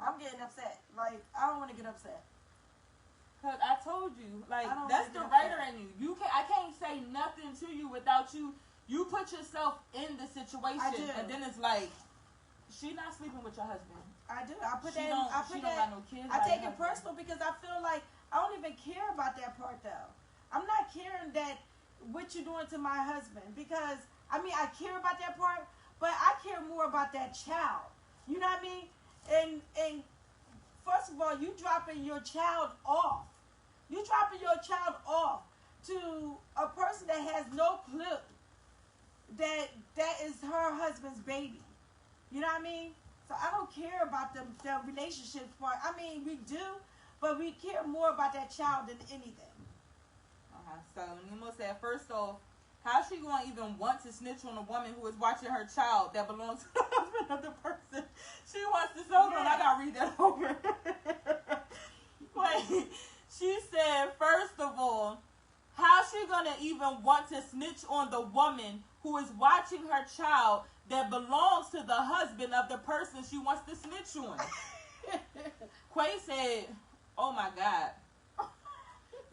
I'm getting upset. Like, I don't want to get upset. Cause I told you, like, that's the writer in you. I can't say nothing to you without you. You put yourself in the situation, I do. And then it's like, she not sleeping with your husband. I do. I put she that. Don't, I she put don't that. got no kids. I take it personal because I feel like I don't even care about that part though. I'm not caring that what you're doing to my husband because I mean I care about that part, but I care more about that child. You know what I mean? And first of all, you dropping your child off. You dropping your child off to a person that has no clue that is her husband's baby. You know what I mean? So I don't care about the relationships part. I mean, we do, but we care more about that child than anything. So Nemo said, first off, how she gonna even want to snitch on a woman who is watching her child that belongs to the husband of the person? She wants to hold on. I gotta read that over. Wait, she said, first of all, how she gonna even want to snitch on the woman who is watching her child that belongs to the husband of the person she wants to snitch on? Quay said, oh my God.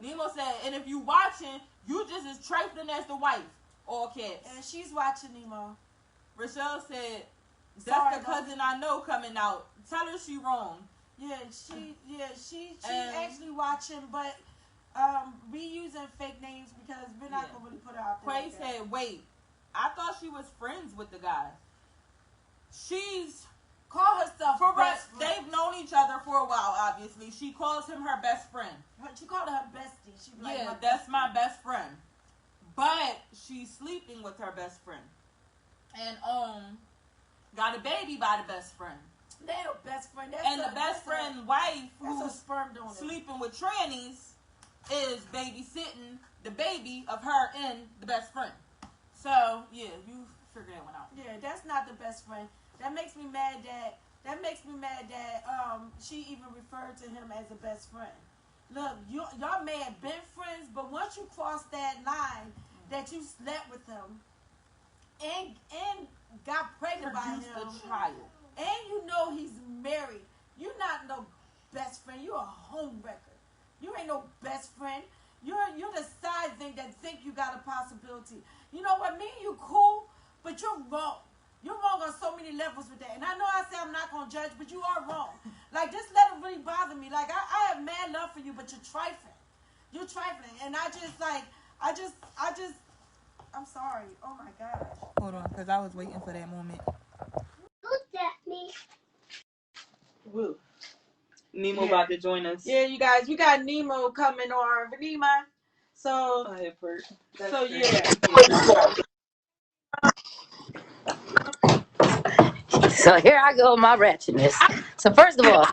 Nemo said, and if you watching, you just as trifling as the wife. All caps. And she's watching, Nemo. Rochelle said, that's the cousin I know coming out. Tell her she wrong. She And- actually watching, but we using fake names because we're not gonna really put her out there. Quay like that. said, "Wait, I thought she was friends with the guy. She's Call herself for best friend. they've known each other for a while. Obviously, she calls him her best friend. She called her bestie. She be like, Yeah, my that's bestie. my best friend. But she's sleeping with her best friend, and got a baby by the best friend. They a best friend. That's And the best friend wife That's a who's sperm donor. sleeping with trannies is babysitting the baby of her and the best friend. So yeah, you figure that one out. Yeah, that's not the best friend. That makes me mad that she even referred to him as a best friend. Look, y'all may have been friends, but once you cross that line that you slept with him and got pregnant by Produced him, a child. and you know he's married, you're not no best friend. You're a home wrecker. You ain't no best friend. You're the side thing that think you got a possibility. You know what? Me and you cool, but you're wrong. You're wrong on so many levels with that. And I know I say I'm not gonna judge, but you are wrong. Like, this letter really bother me. Like, I have mad love for you, but you're trifling. You're trifling, and I'm sorry. Oh my gosh. Hold on, because I was waiting for that moment. Look at me. Woo. Nemo about to join us. Yeah, you guys, we got Nemo coming on. Venema. So, yeah. So here I go with my ratchetness. So first of all,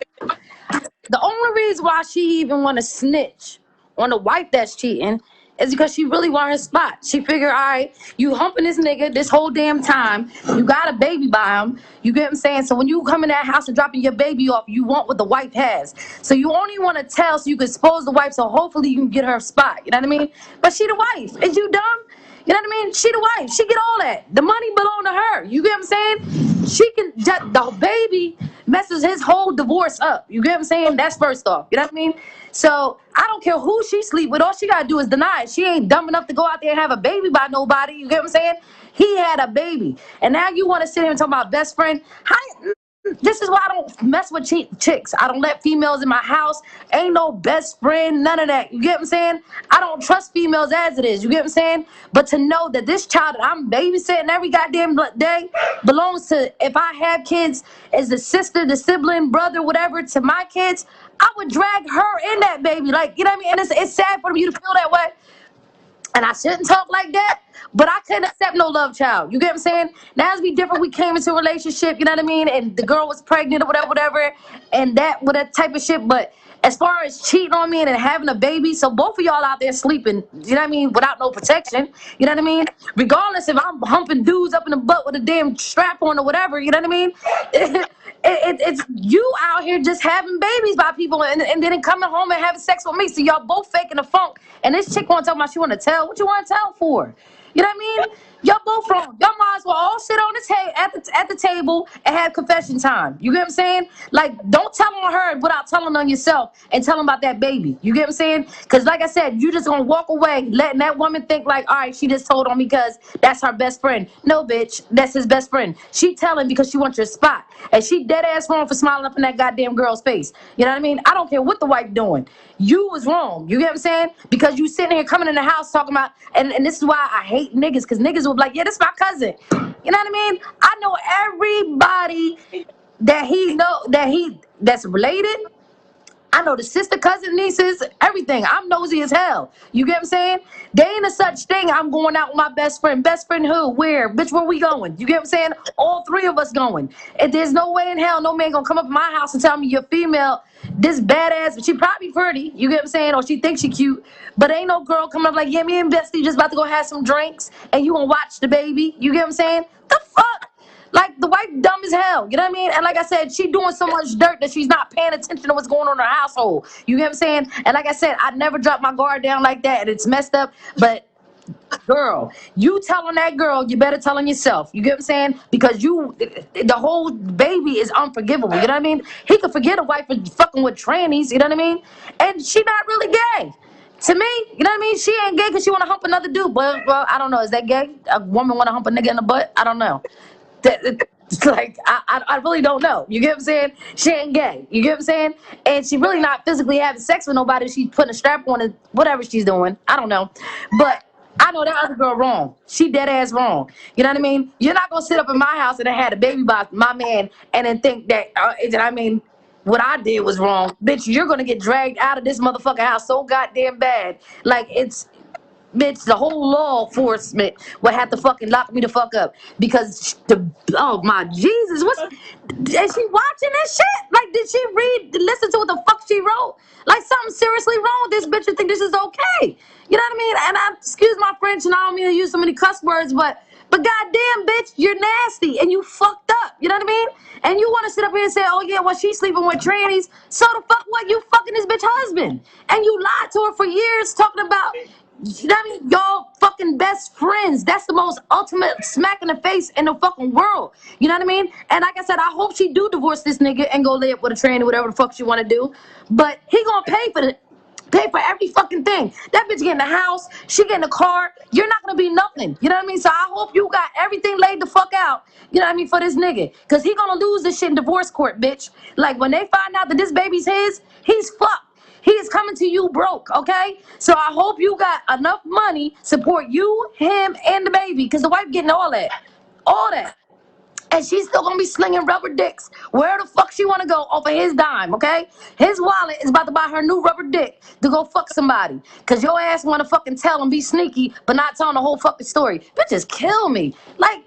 the only reason why she even want to snitch on the wife that's cheating is because she really want her spot. She figure, all right, you humping this nigga this whole damn time. You got a baby by him. You get what I'm saying? So when you come in that house and dropping your baby off, you want what the wife has. So you only want to tell so you can expose the wife so hopefully you can get her spot. You know what I mean? But she the wife. Is you dumb? You know what I mean? She the wife. She get all that. The money belong to her. You get what I'm saying? She can just, the baby messes his whole divorce up. You get what I'm saying? That's first off. You know what I mean? So I don't care who she sleep with. All she gotta do is deny it. She ain't dumb enough to go out there and have a baby by nobody. You get what I'm saying? He had a baby, and now you want to sit here and talk about best friend? How? This is why I don't mess with chicks. I don't let females in my house. Ain't no best friend, none of that. You get what I'm saying? I don't trust females as it is. You get what I'm saying? But to know that this child that I'm babysitting every goddamn day belongs to, if I have kids, as the sister, the sibling, brother, whatever, to my kids, I would drag her in that baby. Like, you know what I mean? And it's sad for you to feel that way. And I shouldn't talk like that, but I couldn't accept no love child. You get what I'm saying? Now it's be different. We came into a relationship, you know what I mean? And the girl was pregnant or whatever, and that with that type of shit. But as far as cheating on me and having a baby, so both of y'all out there sleeping, you know what I mean, without no protection, you know what I mean? Regardless if I'm humping dudes up in the butt with a damn strap on or whatever, you know what I mean? It's you out here just having babies by people and then coming home and having sex with me. So y'all both faking the funk. And this chick want to talk about she want to tell. What you want to tell for? You know what I mean? Y'all both wrong. Y'all might as well all sit on the at the table and have confession time. You get what I'm saying? Like, don't tell on her without telling on yourself and telling about that baby. You get what I'm saying? Because like I said, you just gonna walk away letting that woman think like, all right, she just told on me because that's her best friend. No, bitch, that's his best friend. She telling because she wants your spot, and she dead ass wrong for smiling up in that goddamn girl's face. You know what I mean? I don't care what the wife doing. You was wrong. You get what I'm saying? Because you sitting here coming in the house talking about, and this is why I hate niggas, because niggas will be like, yeah, this is my cousin. You know what I mean? I know everybody that's related. I know the sister, cousin, nieces, everything. I'm nosy as hell. You get what I'm saying? There ain't a such thing. I'm going out with my best friend. Best friend who? Where? Bitch, where we going? You get what I'm saying? All three of us going. And there's no way in hell no man gonna come up in my house and tell me you're female, this badass, but she probably pretty. You get what I'm saying? Or she thinks she cute. But ain't no girl coming up like, yeah, me and Bestie just about to go have some drinks and you gonna watch the baby. You get what I'm saying? The fuck? Like, the wife dumb as hell, you know what I mean? And like I said, she doing so much dirt that she's not paying attention to what's going on in her household. You get what I'm saying? And like I said, I never drop my guard down like that, and it's messed up. But girl, you telling that girl, you better tell on yourself. You get what I'm saying? Because the whole baby is unforgivable. You know what I mean? He could forget a wife for fucking with trannies. You know what I mean? And she not really gay. To me, you know what I mean? She ain't gay because she want to hump another dude. But well, I don't know. Is that gay? A woman want to hump a nigga in the butt? I don't know. Like, I really don't know. You get what I'm saying? She ain't gay. You get what I'm saying? And she really not physically having sex with nobody. She's putting a strap on it, whatever she's doing. I don't know. But I know that other girl wrong. She dead ass wrong. You know what I mean? You're not going to sit up in my house and I had a baby by my man and then think that, what I did was wrong. Bitch, you're going to get dragged out of this motherfucking house so goddamn bad. Like, bitch, the whole law enforcement would have to fucking lock me the fuck up because oh my Jesus, is she watching this shit? Like, did she listen to what the fuck she wrote? Like, something seriously wrong with this bitch and think this is okay. You know what I mean? And excuse my French, and I don't mean to use so many cuss words, but goddamn, bitch, you're nasty and you fucked up. You know what I mean? And you want to sit up here and say, oh yeah, well, she's sleeping with trannies. So the fuck what? You fucking this bitch husband. And you lied to her for years talking about, you know what I mean? Y'all fucking best friends. That's the most ultimate smack in the face in the fucking world. You know what I mean? And like I said, I hope she do divorce this nigga and go live with a tranny, whatever the fuck she want to do. But he gonna pay for every fucking thing. That bitch getting a house, she getting a car. You're not gonna be nothing. You know what I mean? So I hope you got everything laid the fuck out. You know what I mean, for this nigga. Cause he gonna lose this shit in divorce court, bitch. Like when they find out that this baby's his, he's fucked. He is coming to you broke, okay? So I hope you got enough money support you, him, and the baby. Cause the wife getting all that. All that. And she's still gonna be slinging rubber dicks where the fuck she wanna go off of his dime, okay? His wallet is about to buy her new rubber dick to go fuck somebody. Cause your ass wanna fucking tell and be sneaky, but not telling the whole fucking story. Bitches kill me. Like,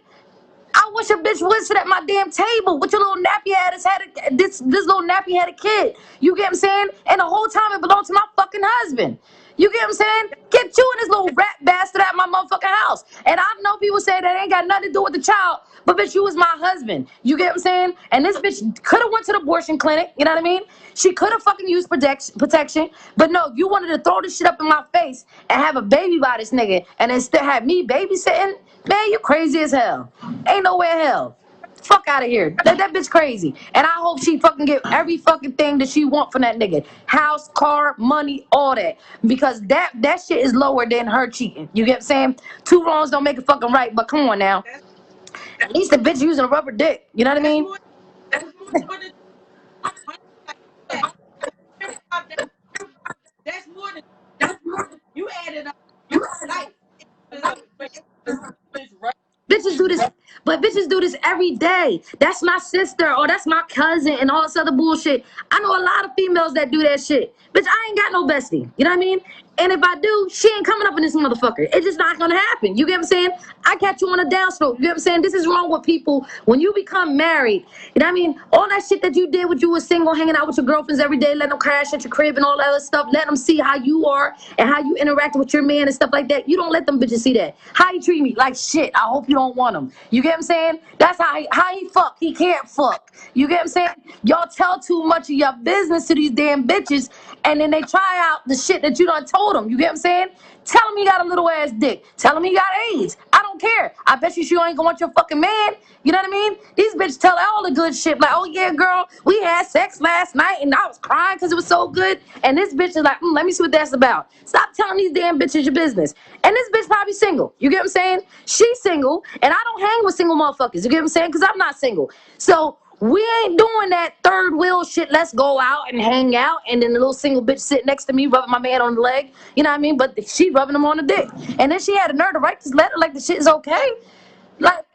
I wish a bitch would sit at my damn table with your little nappy ass this little nappy headed kid. You get what I'm saying? And the whole time it belonged to my fucking husband. You get what I'm saying? Get you and this little rat bastard at my motherfucking house. And I know people say that ain't got nothing to do with the child, but bitch, you was my husband. You get what I'm saying? And this bitch could have went to the abortion clinic. You know what I mean? She could have fucking used protection, but no, you wanted to throw this shit up in my face and have a baby by this nigga, and then still have me babysitting. Man, you crazy as hell. Ain't no way in hell. Fuck out of here. That bitch crazy. And I hope she fucking get every fucking thing that she want from that nigga. House, car, money, all that. Because that shit is lower than her cheating. You get what I'm saying? Two wrongs don't make it fucking right, but come on now. At least the bitch using a rubber dick. You know what I mean? That's more than you added up life. Bitches do this, but bitches do this every day. That's my sister or that's my cousin and all this other bullshit. I know a lot of females that do that shit. Bitch, I ain't got no bestie. You know what I mean? And if I do, she ain't coming up in this motherfucker. It's just not gonna happen. You get what I'm saying? I catch you on a downstroke. You get what I'm saying? This is wrong with people. When you become married, you know what I mean? All that shit that you did when you were single, hanging out with your girlfriends every day, letting them crash at your crib and all that other stuff, letting them see how you are and how you interact with your man and stuff like that. You don't let them bitches see that. How you treat me? Like shit. I hope you don't want him. You get what I'm saying? That's how he fuck. He can't fuck. You get what I'm saying? Y'all tell too much of your business to these damn bitches, and then they try out the shit that you done told them. You get what I'm saying? Tell him he got a little ass dick. Tell him he got AIDS. I don't care. I bet you ain't gonna want your fucking man. You know what I mean? These bitches tell all the good shit. Like, oh yeah, girl, we had sex last night and I was crying because it was so good. And this bitch is like, let me see what that's about. Stop telling these damn bitches your business. And this bitch probably single. You get what I'm saying? She's single, and I don't hang with single motherfuckers. You get what I'm saying? Because I'm not single. So we ain't doing that third wheel shit. Let's go out and hang out. And then the little single bitch sit next to me, rubbing my man on the leg. You know what I mean? But she rubbing him on the dick. And then she had a nerve to write this letter like the shit is okay. Like,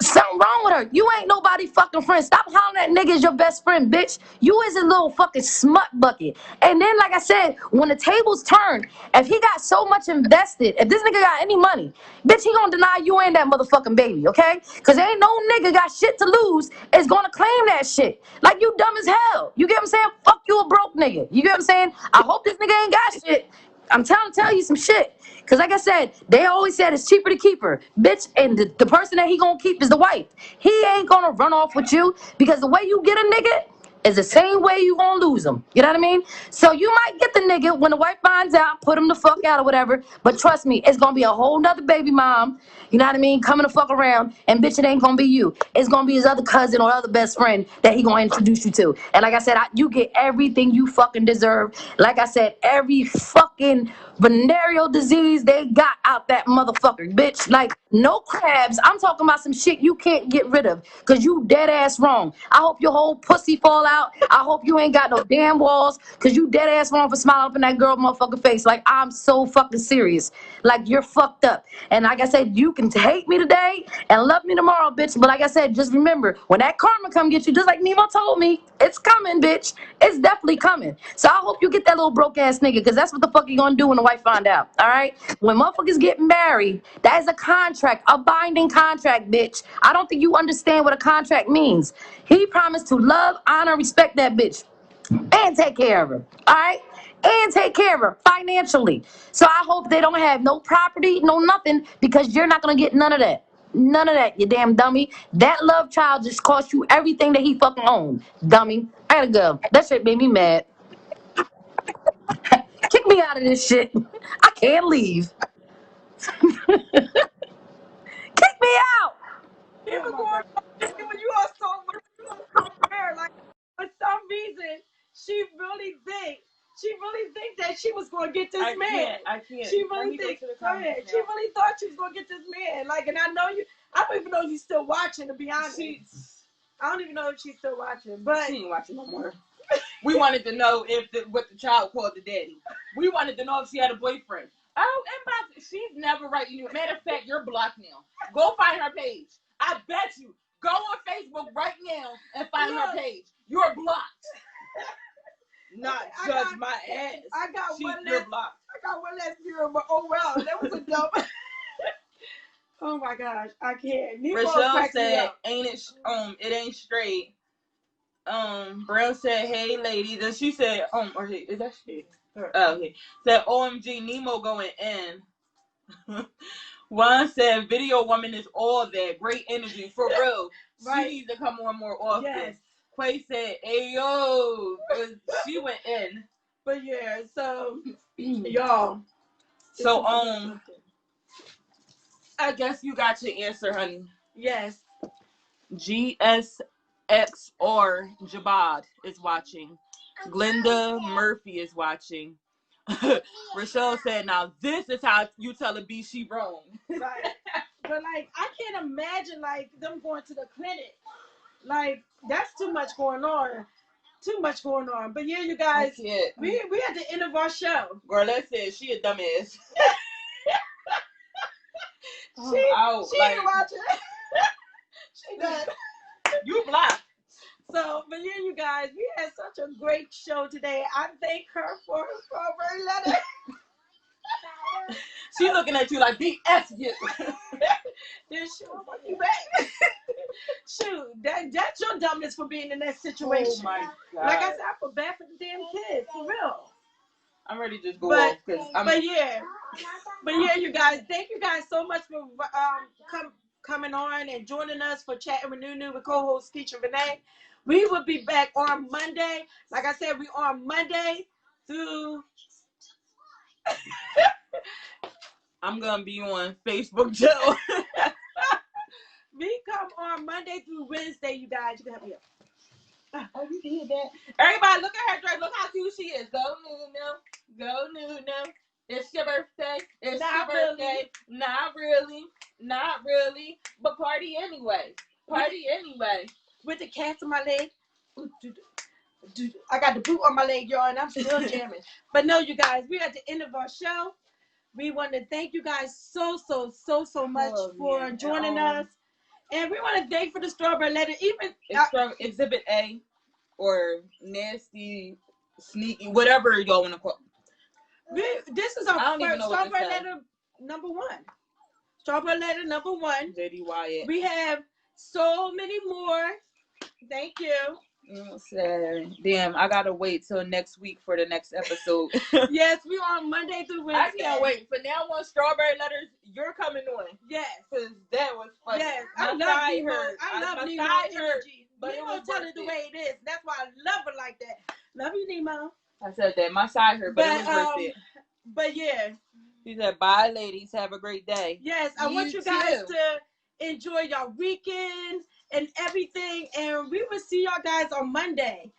something wrong with her. You ain't nobody fucking friend. Stop hollering at niggas your best friend, bitch. You is a little fucking smut bucket. And then, like I said, when the tables turn, if he got so much invested, if this nigga got any money, bitch, he gonna deny you ain't that motherfucking baby, okay? Because ain't no nigga got shit to lose is gonna claim that shit. Like, you dumb as hell. You get what I'm saying? Fuck you a broke nigga. You get what I'm saying? I hope this nigga ain't got shit. I'm trying to tell you some shit. Because like I said, they always said it's cheaper to keep her. Bitch, and the person that he gonna keep is the wife. He ain't gonna run off with you because the way you get a nigga is the same way you gonna lose him. You know what I mean? So you might get the nigga when the wife finds out, put him the fuck out or whatever. But trust me, it's gonna be a whole nother baby mom. You know what I mean? Coming the fuck around. And bitch, it ain't gonna be you. It's gonna be his other cousin or other best friend that he gonna introduce you to. And like I said, you get everything you fucking deserve. Like I said, every fucking venereal disease they got out that motherfucker, bitch. Like, no crabs. I'm talking about some shit you can't get rid of because you dead ass wrong. I hope your whole pussy fall out. I hope you ain't got no damn walls because you dead ass wrong for smiling up in that girl motherfucking face. Like, I'm so fucking serious. Like, you're fucked up. And like I said, you can hate me today and love me tomorrow, bitch. But like I said, just remember, when that karma come get you, just like Nemo told me, it's coming, bitch. It's definitely coming. So I hope you get that little broke ass nigga, because that's what the fuck you gonna do when the wife find out. All right? When motherfuckers get married, that is a contract, a binding contract, bitch. I don't think you understand what a contract means. He promised to love, honor, respect that bitch and take care of her. All right? And take care of her financially. So I hope they don't have no property, no nothing, because you're not gonna get none of that. None of that, you damn dummy. That love child just cost you everything that he fucking owned, dummy. I gotta go. That shit made me mad. Kick me out of this shit. I can't leave. Kick me out. He was going when you are so much her, like for some reason she really think that she was gonna get this man. I can't. She really think go ahead. She really thought she was gonna get this man. Like, and I know you. I don't even know if you're still watching. To be honest, I don't even know if she's still watching. But she ain't watching no more. We wanted to know what the child called the daddy. We wanted to know if she had a boyfriend. Oh, and she's never writing you. Matter of fact, you're blocked now. Go find her page. I bet you. Go on Facebook right now and find her page. You're blocked. Not judge my ass. I got one less. Blocked. I got one less viewer, but oh well, that was a dumb. Oh my gosh, I can't. Rochelle said, "Ain't it? It ain't straight." Brown said, "Hey, ladies," and she said, or hey, is that she? Oh, okay. Said, "OMG, Nemo going in." Juan said, "Video woman is all that. Great energy for real. Right. She needs to come on more often." Yes. Quay said, "Ayo," she went in. But yeah, so y'all. So I guess you got your answer, honey. Yes. GSXR Jabad is watching. Glenda Murphy is watching. Rochelle said, "Now this is how you tell a B she wrong." Right. But like, I can't imagine like them going to the clinic. Like, that's too much going on. Too much going on. But yeah, you guys, we at the end of our show. Girl, that said she a dumbass. She ain't watching. She done. You blocked. So, but yeah, you guys, we had such a great show today. I thank her for her strawberry letter. She looking at you like BS you. Then shoot, fuck you back. Shoot, that's your dumbness for being in that situation. Oh my God. Like I said, I feel bad for the damn kids, for real. I'm ready to just go off because But yeah, you guys, thank you guys so much for coming on and joining us for Chatting with Nunu with co-host Keisha Renee. We will be back on Monday. Like I said, we on Monday through. I'm gonna be on Facebook too. We come on Monday through Wednesday, you guys. You can help me up. Oh, you did that. Everybody, look at her dress. Look how cute she is. Go Nunu. Go Nunu. It's your birthday. It's your birthday. Not really. But party anyway. With the cats on my leg. I got the boot on my leg, y'all, and I'm still jamming. But no, you guys, we're at the end of our show. We want to thank you guys so much for joining us. And we want to thank for the strawberry letter. Even Exhibit A or nasty, sneaky, whatever y'all want to call it. This is our first strawberry letter number 1. Strawberry letter number 1. JD Wyatt. We have so many more. Thank you. Damn, I gotta wait till next week for the next episode. Yes, we on Monday through Wednesday. I can't wait. For now on Strawberry Letters, you're coming on. Yes. Because that was funny. Yes, I love Nemo energy. But Nemo tell it the way it is. That's why I love her like that. Love you, Nemo. I said that. My side hurt, but it was worth it. But yeah. She said, "Bye, ladies. Have a great day." Yes, I want you guys to enjoy your weekend and everything, and we will see y'all guys on Monday.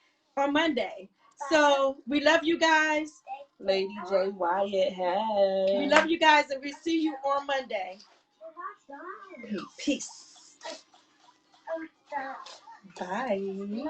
So we love you guys. Lady J. Wyatt has. We love you guys, and we see you on Monday. Peace. Bye.